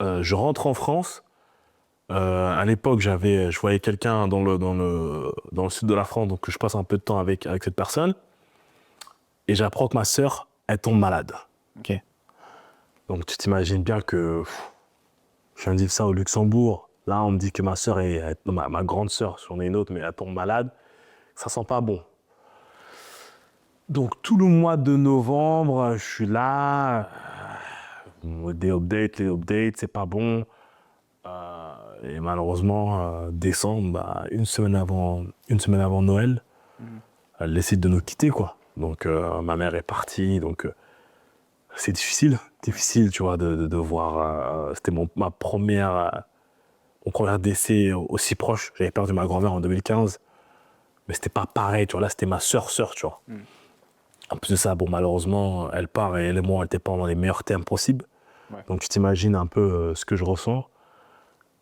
Je rentre en France. À l'époque, je voyais quelqu'un dans le sud de la France, donc je passe un peu de temps avec cette personne. Et j'apprends que ma sœur, elle tombe malade. Ok. Donc tu t'imagines bien que je viens de dire ça au Luxembourg. Là, on me dit que ma sœur ma grande sœur, j'en ai une autre, mais elle tombe malade. Ça sent pas bon. Donc tout le mois de novembre, je suis là. Les updates, c'est pas bon. Et malheureusement, décembre, une semaine avant Noël, elle décide de nous quitter, quoi. Donc ma mère est partie, donc c'est difficile, tu vois, de voir. C'était mon premier décès aussi proche. J'avais perdu ma grand-mère en 2015, mais c'était pas pareil, tu vois. Là, c'était ma sœur, tu vois. En plus de ça, bon, malheureusement, elle part et elle et moi, on n'était pas dans les meilleurs termes possibles. Ouais. Donc tu t'imagines un peu ce que je ressens.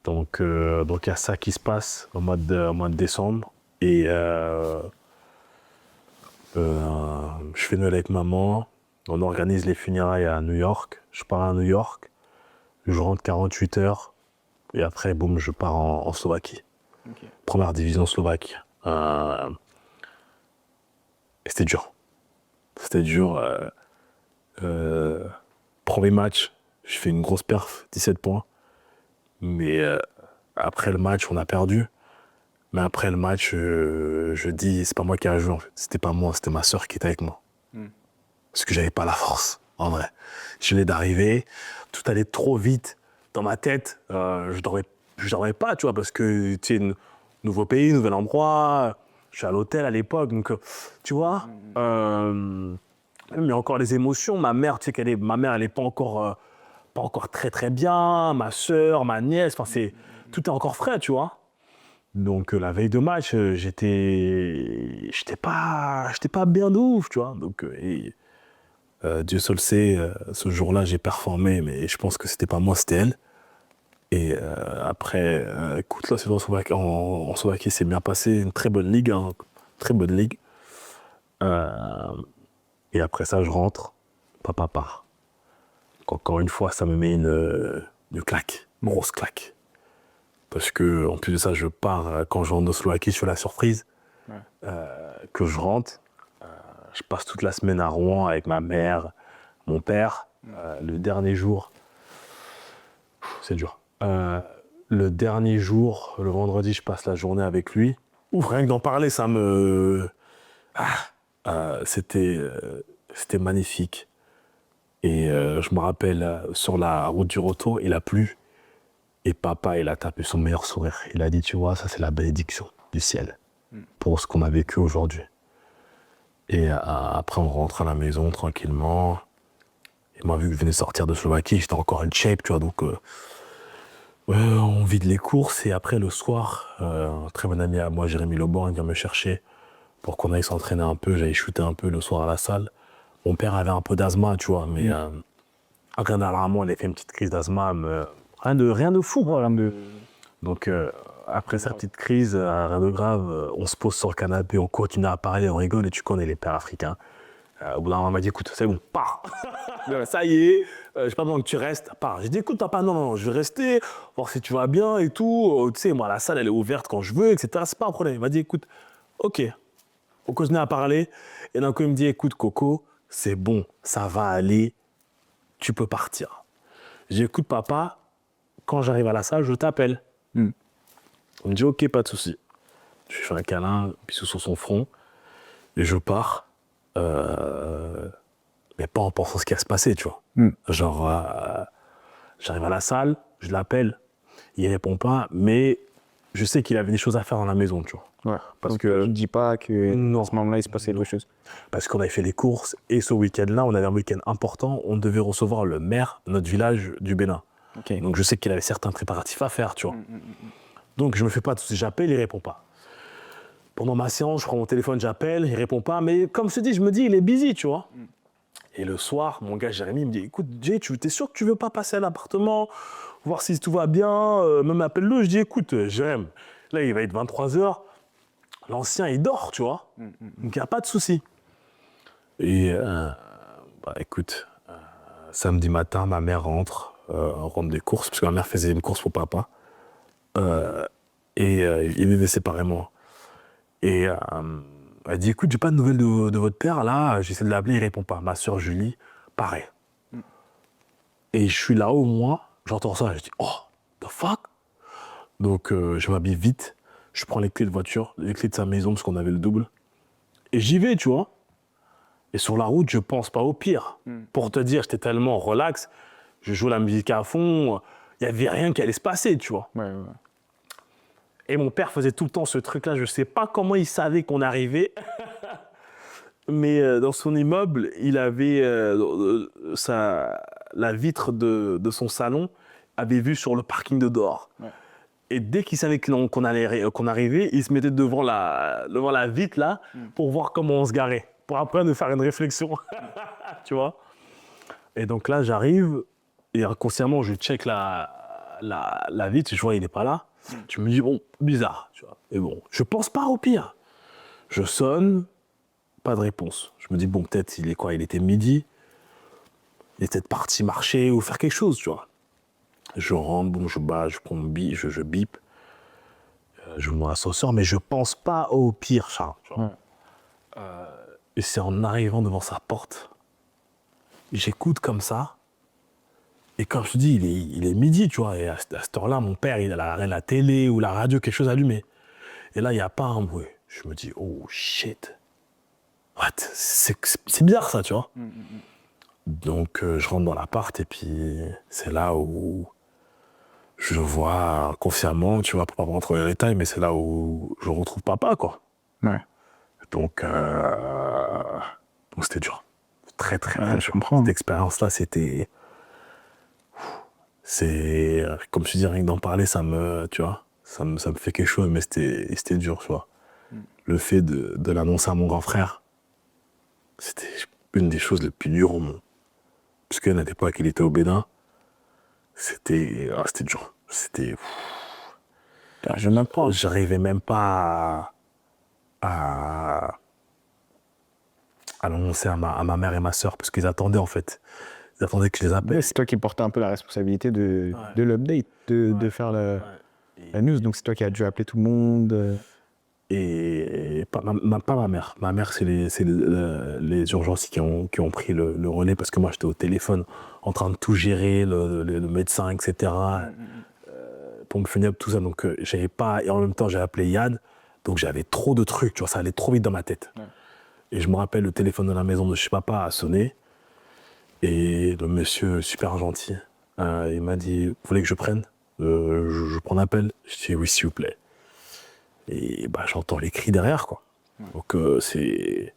Donc il y a ça qui se passe au mois de décembre. Et je fais Noël avec maman. On organise les funérailles à New York. Je pars à New York. Je rentre 48 heures. Et après, boum, je pars en Slovaquie. Ok. Première division Slovaque. Et c'était dur. C'était dur. Premier match, je fais une grosse perf, 17 points. Mais après le match, on a perdu. Mais après le match, je dis, c'est pas moi qui ai joué en fait. C'était pas moi, c'était ma sœur qui était avec moi. Parce que j'avais pas la force, en vrai. Je venais d'arriver, tout allait trop vite dans ma tête. Je dormais pas, tu vois, parce que tu sais, nouveau pays, nouvel endroit. Je suis à l'hôtel à l'époque, donc tu vois. Il y a encore les émotions. Ma mère, tu sais ma mère, elle est pas encore très très bien. Ma sœur, ma nièce, enfin tout est encore frais, tu vois. Donc la veille de match, j'étais pas bien de ouf, tu vois. Donc Dieu seul sait, ce jour-là j'ai performé, mais je pense que c'était pas moi, c'était elle. Et après, écoute, là, c'est en Slovaquie, c'est bien passé, une très bonne ligue, hein, très bonne ligue. Et après ça, je rentre, papa part. Encore une fois, ça me met une claque, une grosse claque. Parce que, en plus de ça, je pars, quand je rentre en Slovaquie, je fais la surprise. Ouais. Que je rentre, je passe toute la semaine à Rouen avec ma mère, mon père. Le dernier jour, c'est dur. Le dernier jour, le vendredi, je passe la journée avec lui. Rien que d'en parler, ça me... c'était magnifique. Et je me rappelle, sur la route du retour, il a plu. Et papa, il a tapé son meilleur sourire. Il a dit, tu vois, ça c'est la bénédiction du ciel pour ce qu'on a vécu aujourd'hui. Et après, on rentre à la maison tranquillement. Et moi, vu que je venais sortir de Slovaquie, j'étais encore in shape, tu vois, donc on vide les courses. Et après, le soir, un très bon ami à moi, Jérémy Leban, vient me chercher pour qu'on aille s'entraîner un peu. J'allais shooter un peu le soir à la salle. Mon père avait un peu d'asthme, tu vois, mais rien d'alarmant, il a fait une petite crise d'asthme. Rien de fou, quoi. Donc, après sa petite crise, rien de grave, on se pose sur le canapé, on continue à parler, on rigole, et tu connais les pères africains. Au bout d'un moment, il m'a dit, écoute, c'est bon, pars. Ça y est, j'ai pas besoin que tu restes, pars. J'ai dit, écoute, papa, non, je vais rester, voir si tu vas bien et tout. Tu sais, moi, la salle, elle est ouverte quand je veux, etc. C'est pas un problème. Il m'a dit, écoute, ok. On continue à parler. Et d'un coup, il me dit, écoute, Coco, c'est bon, ça va aller, tu peux partir. J'ai dit, écoute, papa, quand j'arrive à la salle, je t'appelle. On me dit, ok, pas de souci. Je lui fais un câlin, un bisou sur son front, et je pars. Mais pas en pensant ce qui va se passer, tu vois. Genre, j'arrive à la salle, je l'appelle, il répond pas, mais je sais qu'il avait des choses à faire dans la maison, tu vois. Ouais. Parce Donc, que je ne dis pas que Non. à ce moment-là, il se passait d'autres choses. Parce qu'on avait fait les courses, et ce week-end-là, on avait un week-end important, on devait recevoir le maire de notre village du Bénin. Ok. Donc je sais qu'il avait certains préparatifs à faire, tu vois. Donc je me fais pas de soucis, j'appelle, il répond pas. Pendant ma séance, je prends mon téléphone, j'appelle, il répond pas, mais comme je te dis, je me dis, il est busy, tu vois. Et le soir, mon gars Jérémy me dit, écoute, Jay, t'es sûr que tu veux pas passer à l'appartement, voir si tout va bien, même appelle-le. Je dis, écoute, Jérémy, là, il va être 23h, l'ancien, il dort, tu vois. Donc il n'y a pas de souci. Et, écoute, samedi matin, ma mère rentre des courses, parce que ma mère faisait une course pour papa. Ils vivaient séparément. Et elle dit, écoute, j'ai pas de nouvelles de votre père, là, j'essaie de l'appeler, il répond pas. Ma soeur Julie, pareil. Et je suis là-haut, moi, j'entends ça, je dis, oh, the fuck? Donc je m'habille vite, je prends les clés de voiture, les clés de sa maison, parce qu'on avait le double. Et j'y vais, tu vois. Et sur la route, je pense pas au pire. Pour te dire, j'étais tellement relax, je joue la musique à fond, il y avait rien qui allait se passer, tu vois. Ouais. Et mon père faisait tout le temps ce truc-là. Je ne sais pas comment il savait qu'on arrivait. Mais dans son immeuble, il avait la vitre de son salon avait vue sur le parking de dehors. Ouais. Et dès qu'il savait qu'on arrivait, il se mettait devant la vitre là pour voir comment on se garait. Pour après nous faire une réflexion. Tu vois. Et donc là, j'arrive et inconsciemment, je check la vitre et je vois qu'il n'est pas là. Tu me dis, bon, bizarre, tu vois. Et bon, je pense pas au pire. Je sonne, pas de réponse. Je me dis, bon, peut-être, il était midi. Il est peut-être parti marcher ou faire quelque chose, tu vois. Je rentre, bon, je prends mon bip, je bip. Je monte l'ascenseur, mais je pense pas au pire, Charles. Tu vois. Et c'est en arrivant devant sa porte, j'écoute comme ça. Et comme je te dis, il est midi, tu vois, et à cette heure-là, mon père, il a la télé ou la radio, quelque chose allumé. Et là, il n'y a pas un bruit. Je me dis, oh shit. What? C'est bizarre ça, tu vois. Donc, je rentre dans l'appart et puis c'est là où je vois consciemment, tu vois, pour pas rentrer dans les détails, mais c'est là où je retrouve papa, quoi. Ouais. Donc c'était dur. Très, très, Ouais, très je dur. comprends. Cette expérience-là, c'est comme je dis, rien que d'en parler, ça me fait quelque chose, mais c'était dur, tu vois. Le fait de l'annoncer à mon grand frère, c'était une des choses les plus dures au monde. Parce qu'à l'époque, il était au Bénin, c'était dur. C'était... Je m'apprends. J'arrivais même pas à l'annoncer à ma mère et ma soeur, parce qu'ils attendaient, en fait. Ils attendaient que je les appelle. C'est toi qui portais un peu la responsabilité de l'update, de faire la news. Donc c'est toi qui as dû appeler tout le monde. Et pas ma mère. Ma mère, c'est les urgences qui ont pris le relais, parce que moi, j'étais au téléphone en train de tout gérer, le médecin, etc. Pompe funèbre, tout ça. Donc, j'avais pas... Et en même temps, j'ai appelé Yann. Donc, j'avais trop de trucs, tu vois, ça allait trop vite dans ma tête. Ouais. Et je me rappelle, le téléphone de la maison de chez papa a sonné. Et le monsieur, super gentil, il m'a dit, vous voulez que je prenne je prends l'appel. Je dis, oui, s'il vous plaît. Et bah, j'entends les cris derrière, quoi. Ouais. Donc, c'est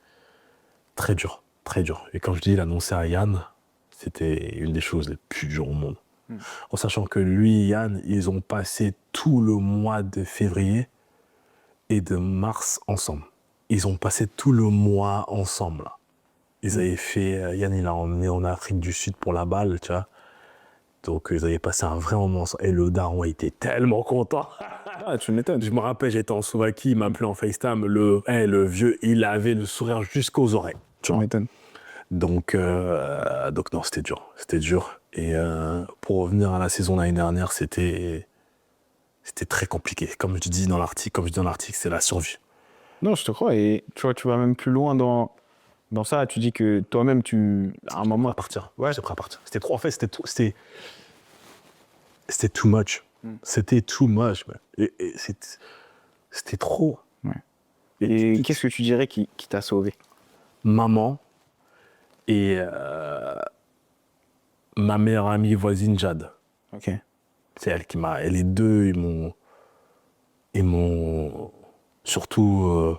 très dur, très dur. Et quand je dis l'annoncer à Yann, c'était une des choses les plus dures au monde. En sachant que lui et Yann, ils ont passé tout le mois de février et de mars ensemble. Ils ont passé tout le mois ensemble, là. Ils avaient fait... Yann, il l'a emmené en Afrique du Sud pour la balle, tu vois. Donc, ils avaient passé un vrai moment ensemble. Et le daron était tellement content. Ah, tu m'étonnes. Je me rappelle, j'étais en Slovaquie, il m'a appelé en FaceTime. Le vieux, il avait le sourire jusqu'aux oreilles. Tu m'étonnes. Donc non, c'était dur. C'était dur. Et pour revenir à la saison l'année dernière, c'était très compliqué. Comme je dis dans l'article, c'est la survie. Non, je te crois. Et tu vois, tu vas même plus loin dans ça. Tu dis que toi-même, à un moment. À partir. Ouais, j'étais prêt à partir. C'était trop. En fait, c'était too much. C'était too much. Man. Et c'était trop. Ouais. Et qu'est-ce que tu dirais qui t'a sauvé? Maman et ma meilleure amie voisine Jade. Ok. C'est elle qui m'a. Et les deux, ils m'ont surtout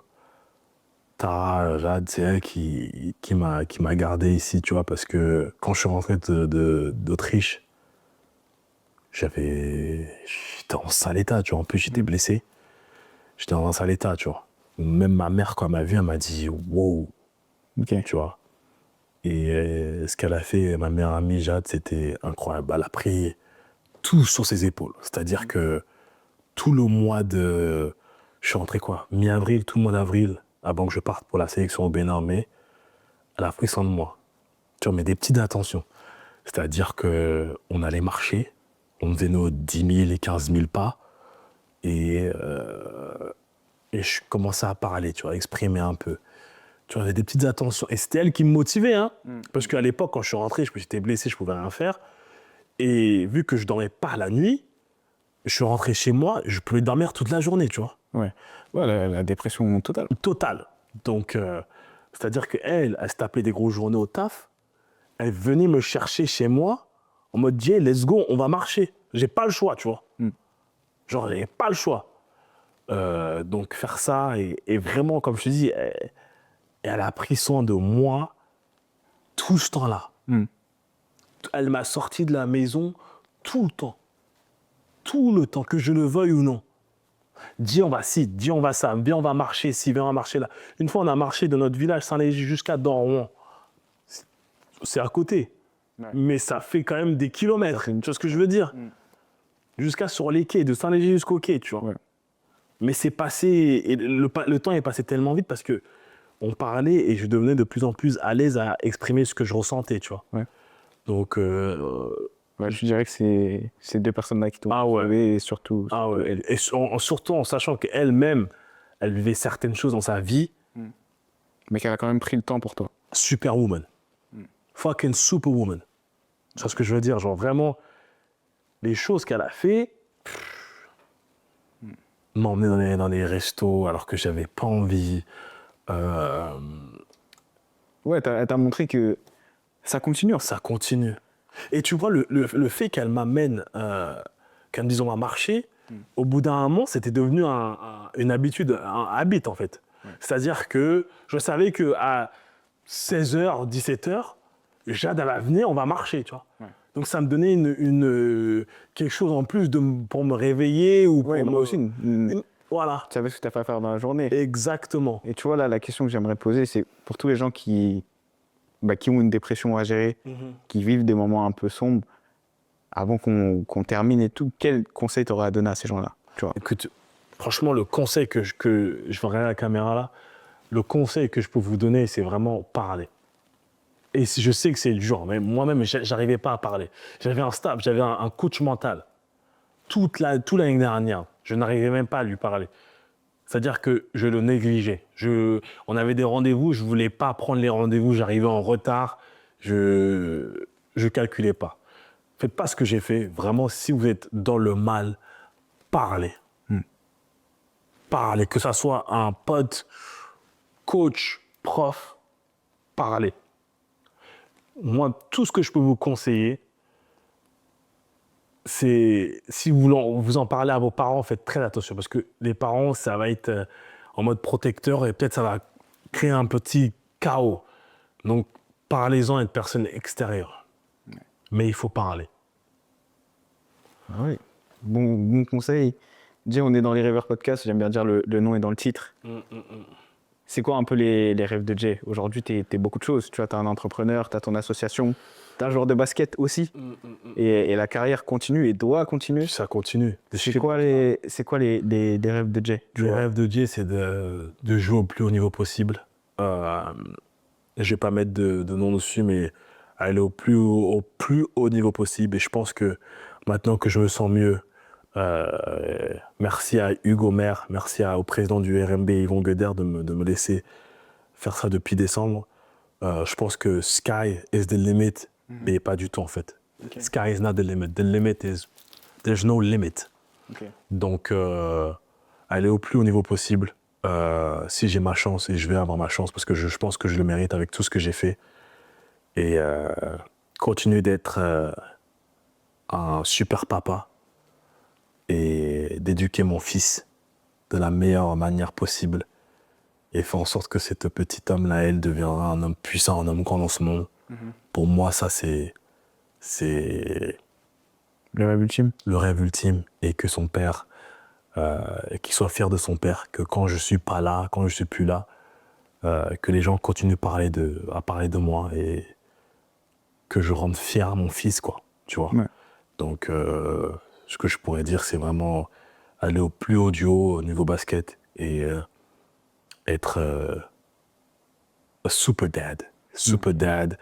Tara, Jade, c'est elle qui m'a gardé ici, tu vois, parce que quand je suis rentré d'Autriche, j'étais en sale état, tu vois. En plus, j'étais blessé. J'étais dans un sale état, tu vois. Même ma mère, quand elle m'a vu, elle m'a dit wow, Ok. tu vois. Et ce qu'elle a fait, ma meilleure amie Jade, c'était incroyable. Elle a pris tout sur ses épaules. C'est-à-dire que tout le mois de... Je suis rentré quoi? Mi-avril, tout le mois d'avril, avant que je parte pour la sélection au Bénin, mais elle a pris soin de moi. Tu vois, mais des petites attentions. C'est-à-dire qu'on allait marcher, on faisait nos 10 000 et 15 000 pas, et je commençais à parler, tu vois, à exprimer un peu. Tu vois, des petites attentions. Et c'était elle qui me motivait, hein. Parce qu'à l'époque, quand je suis rentré, j'étais blessé, je pouvais rien faire. Et vu que je dormais pas la nuit, je suis rentré chez moi, je pouvais dormir toute la journée, tu vois. Ouais. Ouais, la dépression totale. Totale. Donc, c'est-à-dire qu'elle, elle se tapait des grosses journées au taf. Elle venait me chercher chez moi en mode, Jay, let's go, on va marcher. J'ai pas le choix, tu vois. Genre, j'ai pas le choix. Donc, faire ça, et vraiment, comme je te dis, elle a pris soin de moi tout ce temps-là. Elle m'a sorti de la maison tout le temps. Tout le temps, que je le veuille ou non. Dis on va ci, dis on va ça, viens on va marcher ci, viens on va marcher là. Une fois on a marché de notre village Saint-Léger jusqu'à Dormont. C'est à côté. Ouais. Mais ça fait quand même des kilomètres, tu vois ce que je veux dire? Jusqu'à sur les quais, de Saint-Léger jusqu'au quai, tu vois. Ouais. Mais c'est passé, et le temps est passé tellement vite parce que on parlait et je devenais de plus en plus à l'aise à exprimer ce que je ressentais, tu vois. Ouais. Donc, Ouais, je dirais que c'est ces deux personnes-là qui t'ont sauvé, et surtout. elle. Et surtout en sachant qu'elle-même, elle vivait certaines choses dans sa vie. Mais qu'elle a quand même pris le temps pour toi. Superwoman. Fucking superwoman. Tu vois ce que je veux dire? Genre vraiment, les choses qu'elle a fait, m'emmener dans les restos alors que j'avais pas envie. Ouais, elle t'a montré que ça continue. Ça continue. Et tu vois, le fait qu'elle m'amène, qu'elle me dise on va marcher, au bout d'un moment, c'était devenu une habitude, un habit en fait. C'est-à-dire que je savais qu'à 16h, 17h, Jade elle va venir, on va marcher, tu vois. Donc ça me donnait quelque chose en plus pour me réveiller ou pour moi aussi. Voilà. Tu savais ce que tu as à faire dans la journée. Exactement. Et tu vois, là, la question que j'aimerais poser, c'est pour tous les gens qui ont une dépression à gérer, qui vivent des moments un peu sombres, avant qu'on termine et tout, quel conseil t'aurais à donner à ces gens-là, tu vois? Écoute, franchement, le conseil que je vais regarder la caméra là, le conseil que je peux vous donner, c'est vraiment parler. Et je sais que c'est dur, mais moi-même, j'arrivais pas à parler. J'avais un staff, j'avais un coach mental. Toute l'année dernière, je n'arrivais même pas à lui parler. C'est-à-dire que je le négligeais. On avait des rendez-vous, je ne voulais pas prendre les rendez-vous, j'arrivais en retard, je calculais pas. Faites pas ce que j'ai fait. Vraiment, si vous êtes dans le mal, parlez. Parlez, que ça soit un pote, coach, prof, parlez. Moi, tout ce que je peux vous conseiller, c'est, si vous en parlez à vos parents, faites très attention, parce que les parents, ça va être en mode protecteur et peut-être ça va créer un petit chaos. Donc, parlez-en à une personne extérieure. Mais il faut parler. Ah oui. Bon conseil. Jay, on est dans les Rêveurs Podcast, j'aime bien dire le nom est dans le titre. C'est quoi un peu les rêves de Jay? Aujourd'hui, t'es beaucoup de choses. Tu vois, t'es un entrepreneur, t'as ton association. T'es un joueur de basket aussi. Et la carrière continue et doit continuer. Ça continue. C'est quoi les rêves de Jay? Le rêve de Jay, c'est de jouer au plus haut niveau possible. Je vais pas mettre de nom dessus, mais aller au plus haut niveau possible. Et je pense que maintenant que je me sens mieux, merci à Hugo Maire, merci au président du RMB, Yvon Gueder, de me laisser faire ça depuis décembre. Je pense que sky is the limit, mais pas du tout en fait. Okay. Sky is not the limit. The limit is, there's no limit. Okay. Donc, aller au plus haut niveau possible, si j'ai ma chance, et je vais avoir ma chance, parce que je pense que je le mérite avec tout ce que j'ai fait. Et continuer d'être un super papa et d'éduquer mon fils de la meilleure manière possible et faire en sorte que cet petit homme-là, elle, deviendra un homme puissant, un homme grand dans ce monde. Pour moi, ça, c'est le rêve ultime. Le rêve ultime, et que son père, qu'il soit fier de son père, que quand je suis pas là, quand je suis plus là, que les gens continuent à parler de moi et que je rende fier mon fils, quoi, tu vois. Ouais. Donc, ce que je pourrais dire, c'est vraiment aller au plus haut du haut au niveau basket et être a super dad,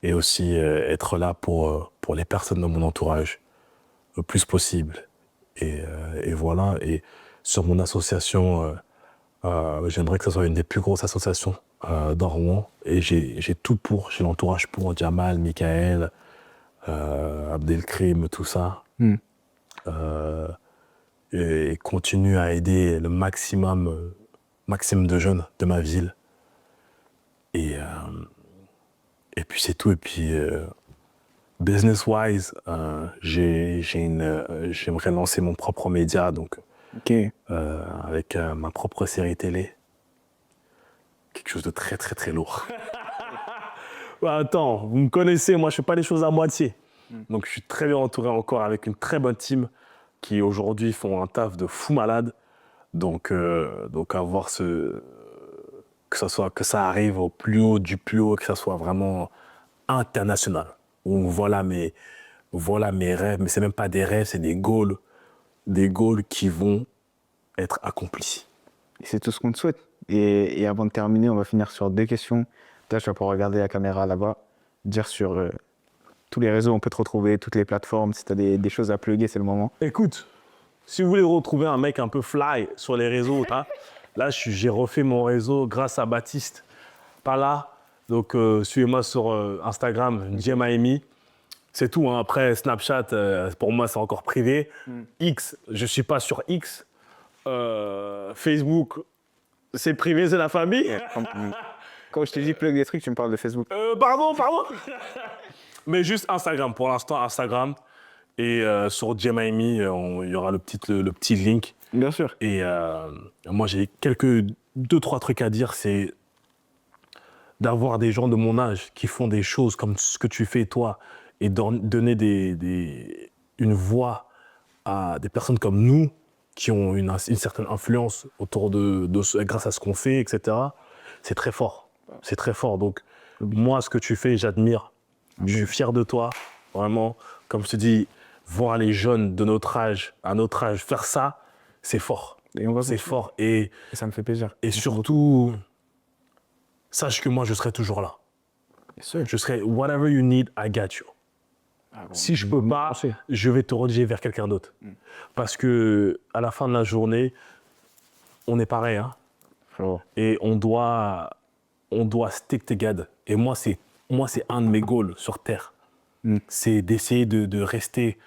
et aussi être là pour les personnes de mon entourage le plus possible. Et voilà. Et sur mon association, j'aimerais que ce soit une des plus grosses associations dans Rouen. Et j'ai tout pour, j'ai l'entourage pour, Jamal, Michael, Abdelkrim, tout ça. Et continue à aider le maximum de jeunes de ma ville. Et puis c'est tout. Et puis business-wise, j'aimerais lancer mon propre média, donc avec ma propre série télé. Quelque chose de très très très lourd. Bah, attends, vous me connaissez, moi je fais pas les choses à moitié. Donc je suis très bien entouré encore avec une très bonne team qui aujourd'hui font un taf de fou malade. Donc avoir que ça arrive au plus haut du plus haut, que ça soit vraiment international. Donc voilà mes rêves, mais c'est même pas des rêves, c'est des goals qui vont être accomplis. Et c'est tout ce qu'on te souhaite. Et avant de terminer, on va finir sur 2 questions. Là, je vais pouvoir regarder la caméra là-bas, dire sur tous les réseaux, on peut te retrouver, toutes les plateformes. Si tu as des choses à plugger, c'est le moment. Écoute, si vous voulez retrouver un mec un peu fly sur les réseaux, là, j'ai refait mon réseau grâce à Baptiste Pala. Donc, suivez-moi sur Instagram, Jemaimi. C'est tout. Hein. Après, Snapchat, pour moi, c'est encore privé. X, je ne suis pas sur X. Facebook, c'est privé, c'est la famille. Quand je te dis plug des trucs, tu me parles de Facebook. Pardon. Mais juste Instagram. Pour l'instant, Instagram. Et sur Jemaimi, il y aura le petit link. Bien sûr. Et moi, j'ai 2-3 trucs à dire. C'est d'avoir des gens de mon âge qui font des choses comme ce que tu fais, toi, et donner une voix à des personnes comme nous qui ont une certaine influence autour grâce à ce qu'on fait, etc. C'est très fort. C'est très fort. Donc, moi, ce que tu fais, j'admire. Je suis fier de toi. Vraiment, comme je te dis, voir les jeunes de notre âge, à notre âge, faire ça, c'est fort. C'est fort. Et ça me fait plaisir. Et surtout, sache que moi, je serai toujours là. Je serai, whatever you need, I got you. Si je peux pas, je vais te rediriger vers quelqu'un d'autre. Parce que à la fin de la journée, on est pareil, hein. Et on doit stick together. Et moi, c'est un de mes goals sur Terre. C'est d'essayer de rester,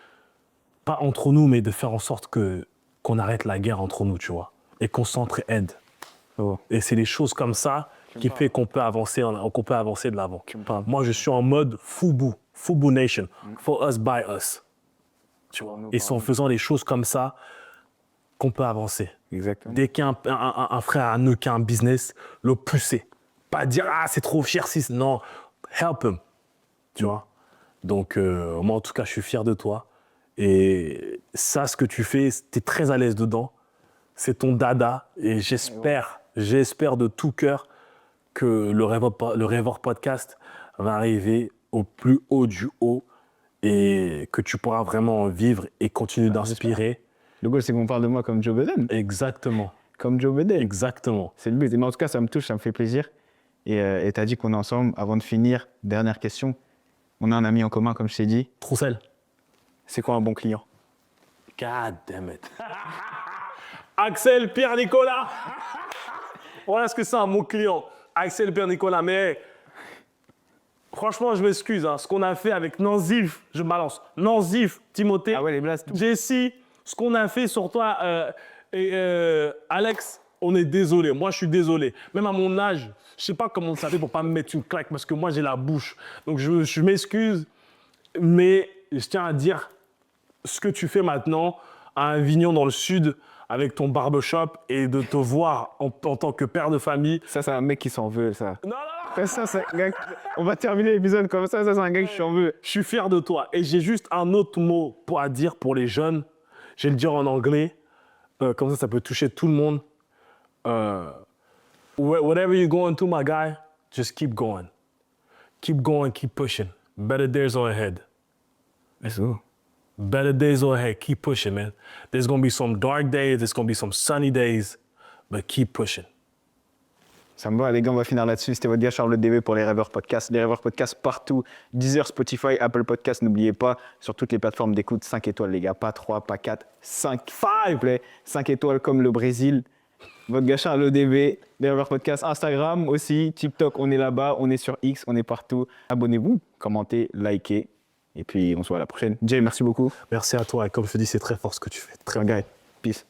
pas entre nous, mais de faire en sorte qu'on arrête la guerre entre nous, tu vois. Et qu'on s'entraide. Et c'est des choses comme ça qui fait qu'on peut avancer de l'avant. Moi, je suis en mode Fubu Nation, for us, by us. Tu vois. Et c'est en faisant des choses comme ça qu'on peut avancer. Exactement. Dès qu'il y a un frère à nous qui a un business, le pousser. Pas dire, c'est trop cher, non, help him. Tu vois. Donc, moi, en tout cas, je suis fier de toi. Et ça, ce que tu fais, tu es très à l'aise dedans. C'est ton dada. Et j'espère de tout cœur que le Rêveur Podcast va arriver au plus haut du haut et que tu pourras vraiment vivre et continuer d'inspirer. Le goal, c'est qu'on parle de moi comme Joe Biden. Exactement. Comme Joe Biden. Exactement. C'est le but. Mais en tout cas, ça me touche, ça me fait plaisir. Et tu as dit qu'on est ensemble. Avant de finir, dernière question. On a un ami en commun, comme je t'ai dit. Troussel. C'est quoi un bon client? God damn it. Axel Pierre-Nicolas. Voilà ce que c'est un bon client. Axel Pierre-Nicolas. Mais franchement, je m'excuse. Hein. Ce qu'on a fait avec Nanzif, je balance. Nanzif, Timothée, Ah ouais, les blasts, tout. Jessie, ce qu'on a fait sur toi, Alex, on est désolé. Moi, je suis désolé. Même à mon âge, je sais pas comment ça fait pour pas me mettre une claque parce que moi, j'ai la bouche. Donc, je m'excuse. Mais je tiens à dire ce que tu fais maintenant à Avignon dans le sud avec ton barbershop et de te voir en tant que père de famille. Ça, c'est un mec qui s'en veut, ça. Non, non, non. Ça, c'est un gars... On va terminer l'épisode comme ça. Ça, c'est un gars qui s'en veut. Je suis fier de toi. Et j'ai juste un autre mot à dire pour les jeunes. Je vais le dire en anglais. Comme ça peut toucher tout le monde. Whatever you're going through, my guy, just keep going. Keep going, keep pushing. Better days are ahead. Let's go. Better days are ahead. Keep pushing, man. There's going to be some dark days. There's going to be some sunny days. But keep pushing. Ça me va, les gars, on va finir là-dessus. C'était votre gars Charles Le DB pour les Rêveurs Podcast. Les Rêveurs Podcast partout. Deezer, Spotify, Apple Podcast. N'oubliez pas, sur toutes les plateformes d'écoute, 5 étoiles, les gars. Pas 3, pas 4, 5. S'il vous plaît. 5 étoiles comme le Brésil. Votre gars Charles Le DB, les Rêveurs Podcast. Instagram aussi, TikTok, on est là-bas. On est sur X, on est partout. Abonnez-vous, commentez, likez. Et puis, on se voit à la prochaine. Jay, merci beaucoup. Merci à toi. Et comme je te dis, c'est très fort ce que tu fais. Très bien. Peace.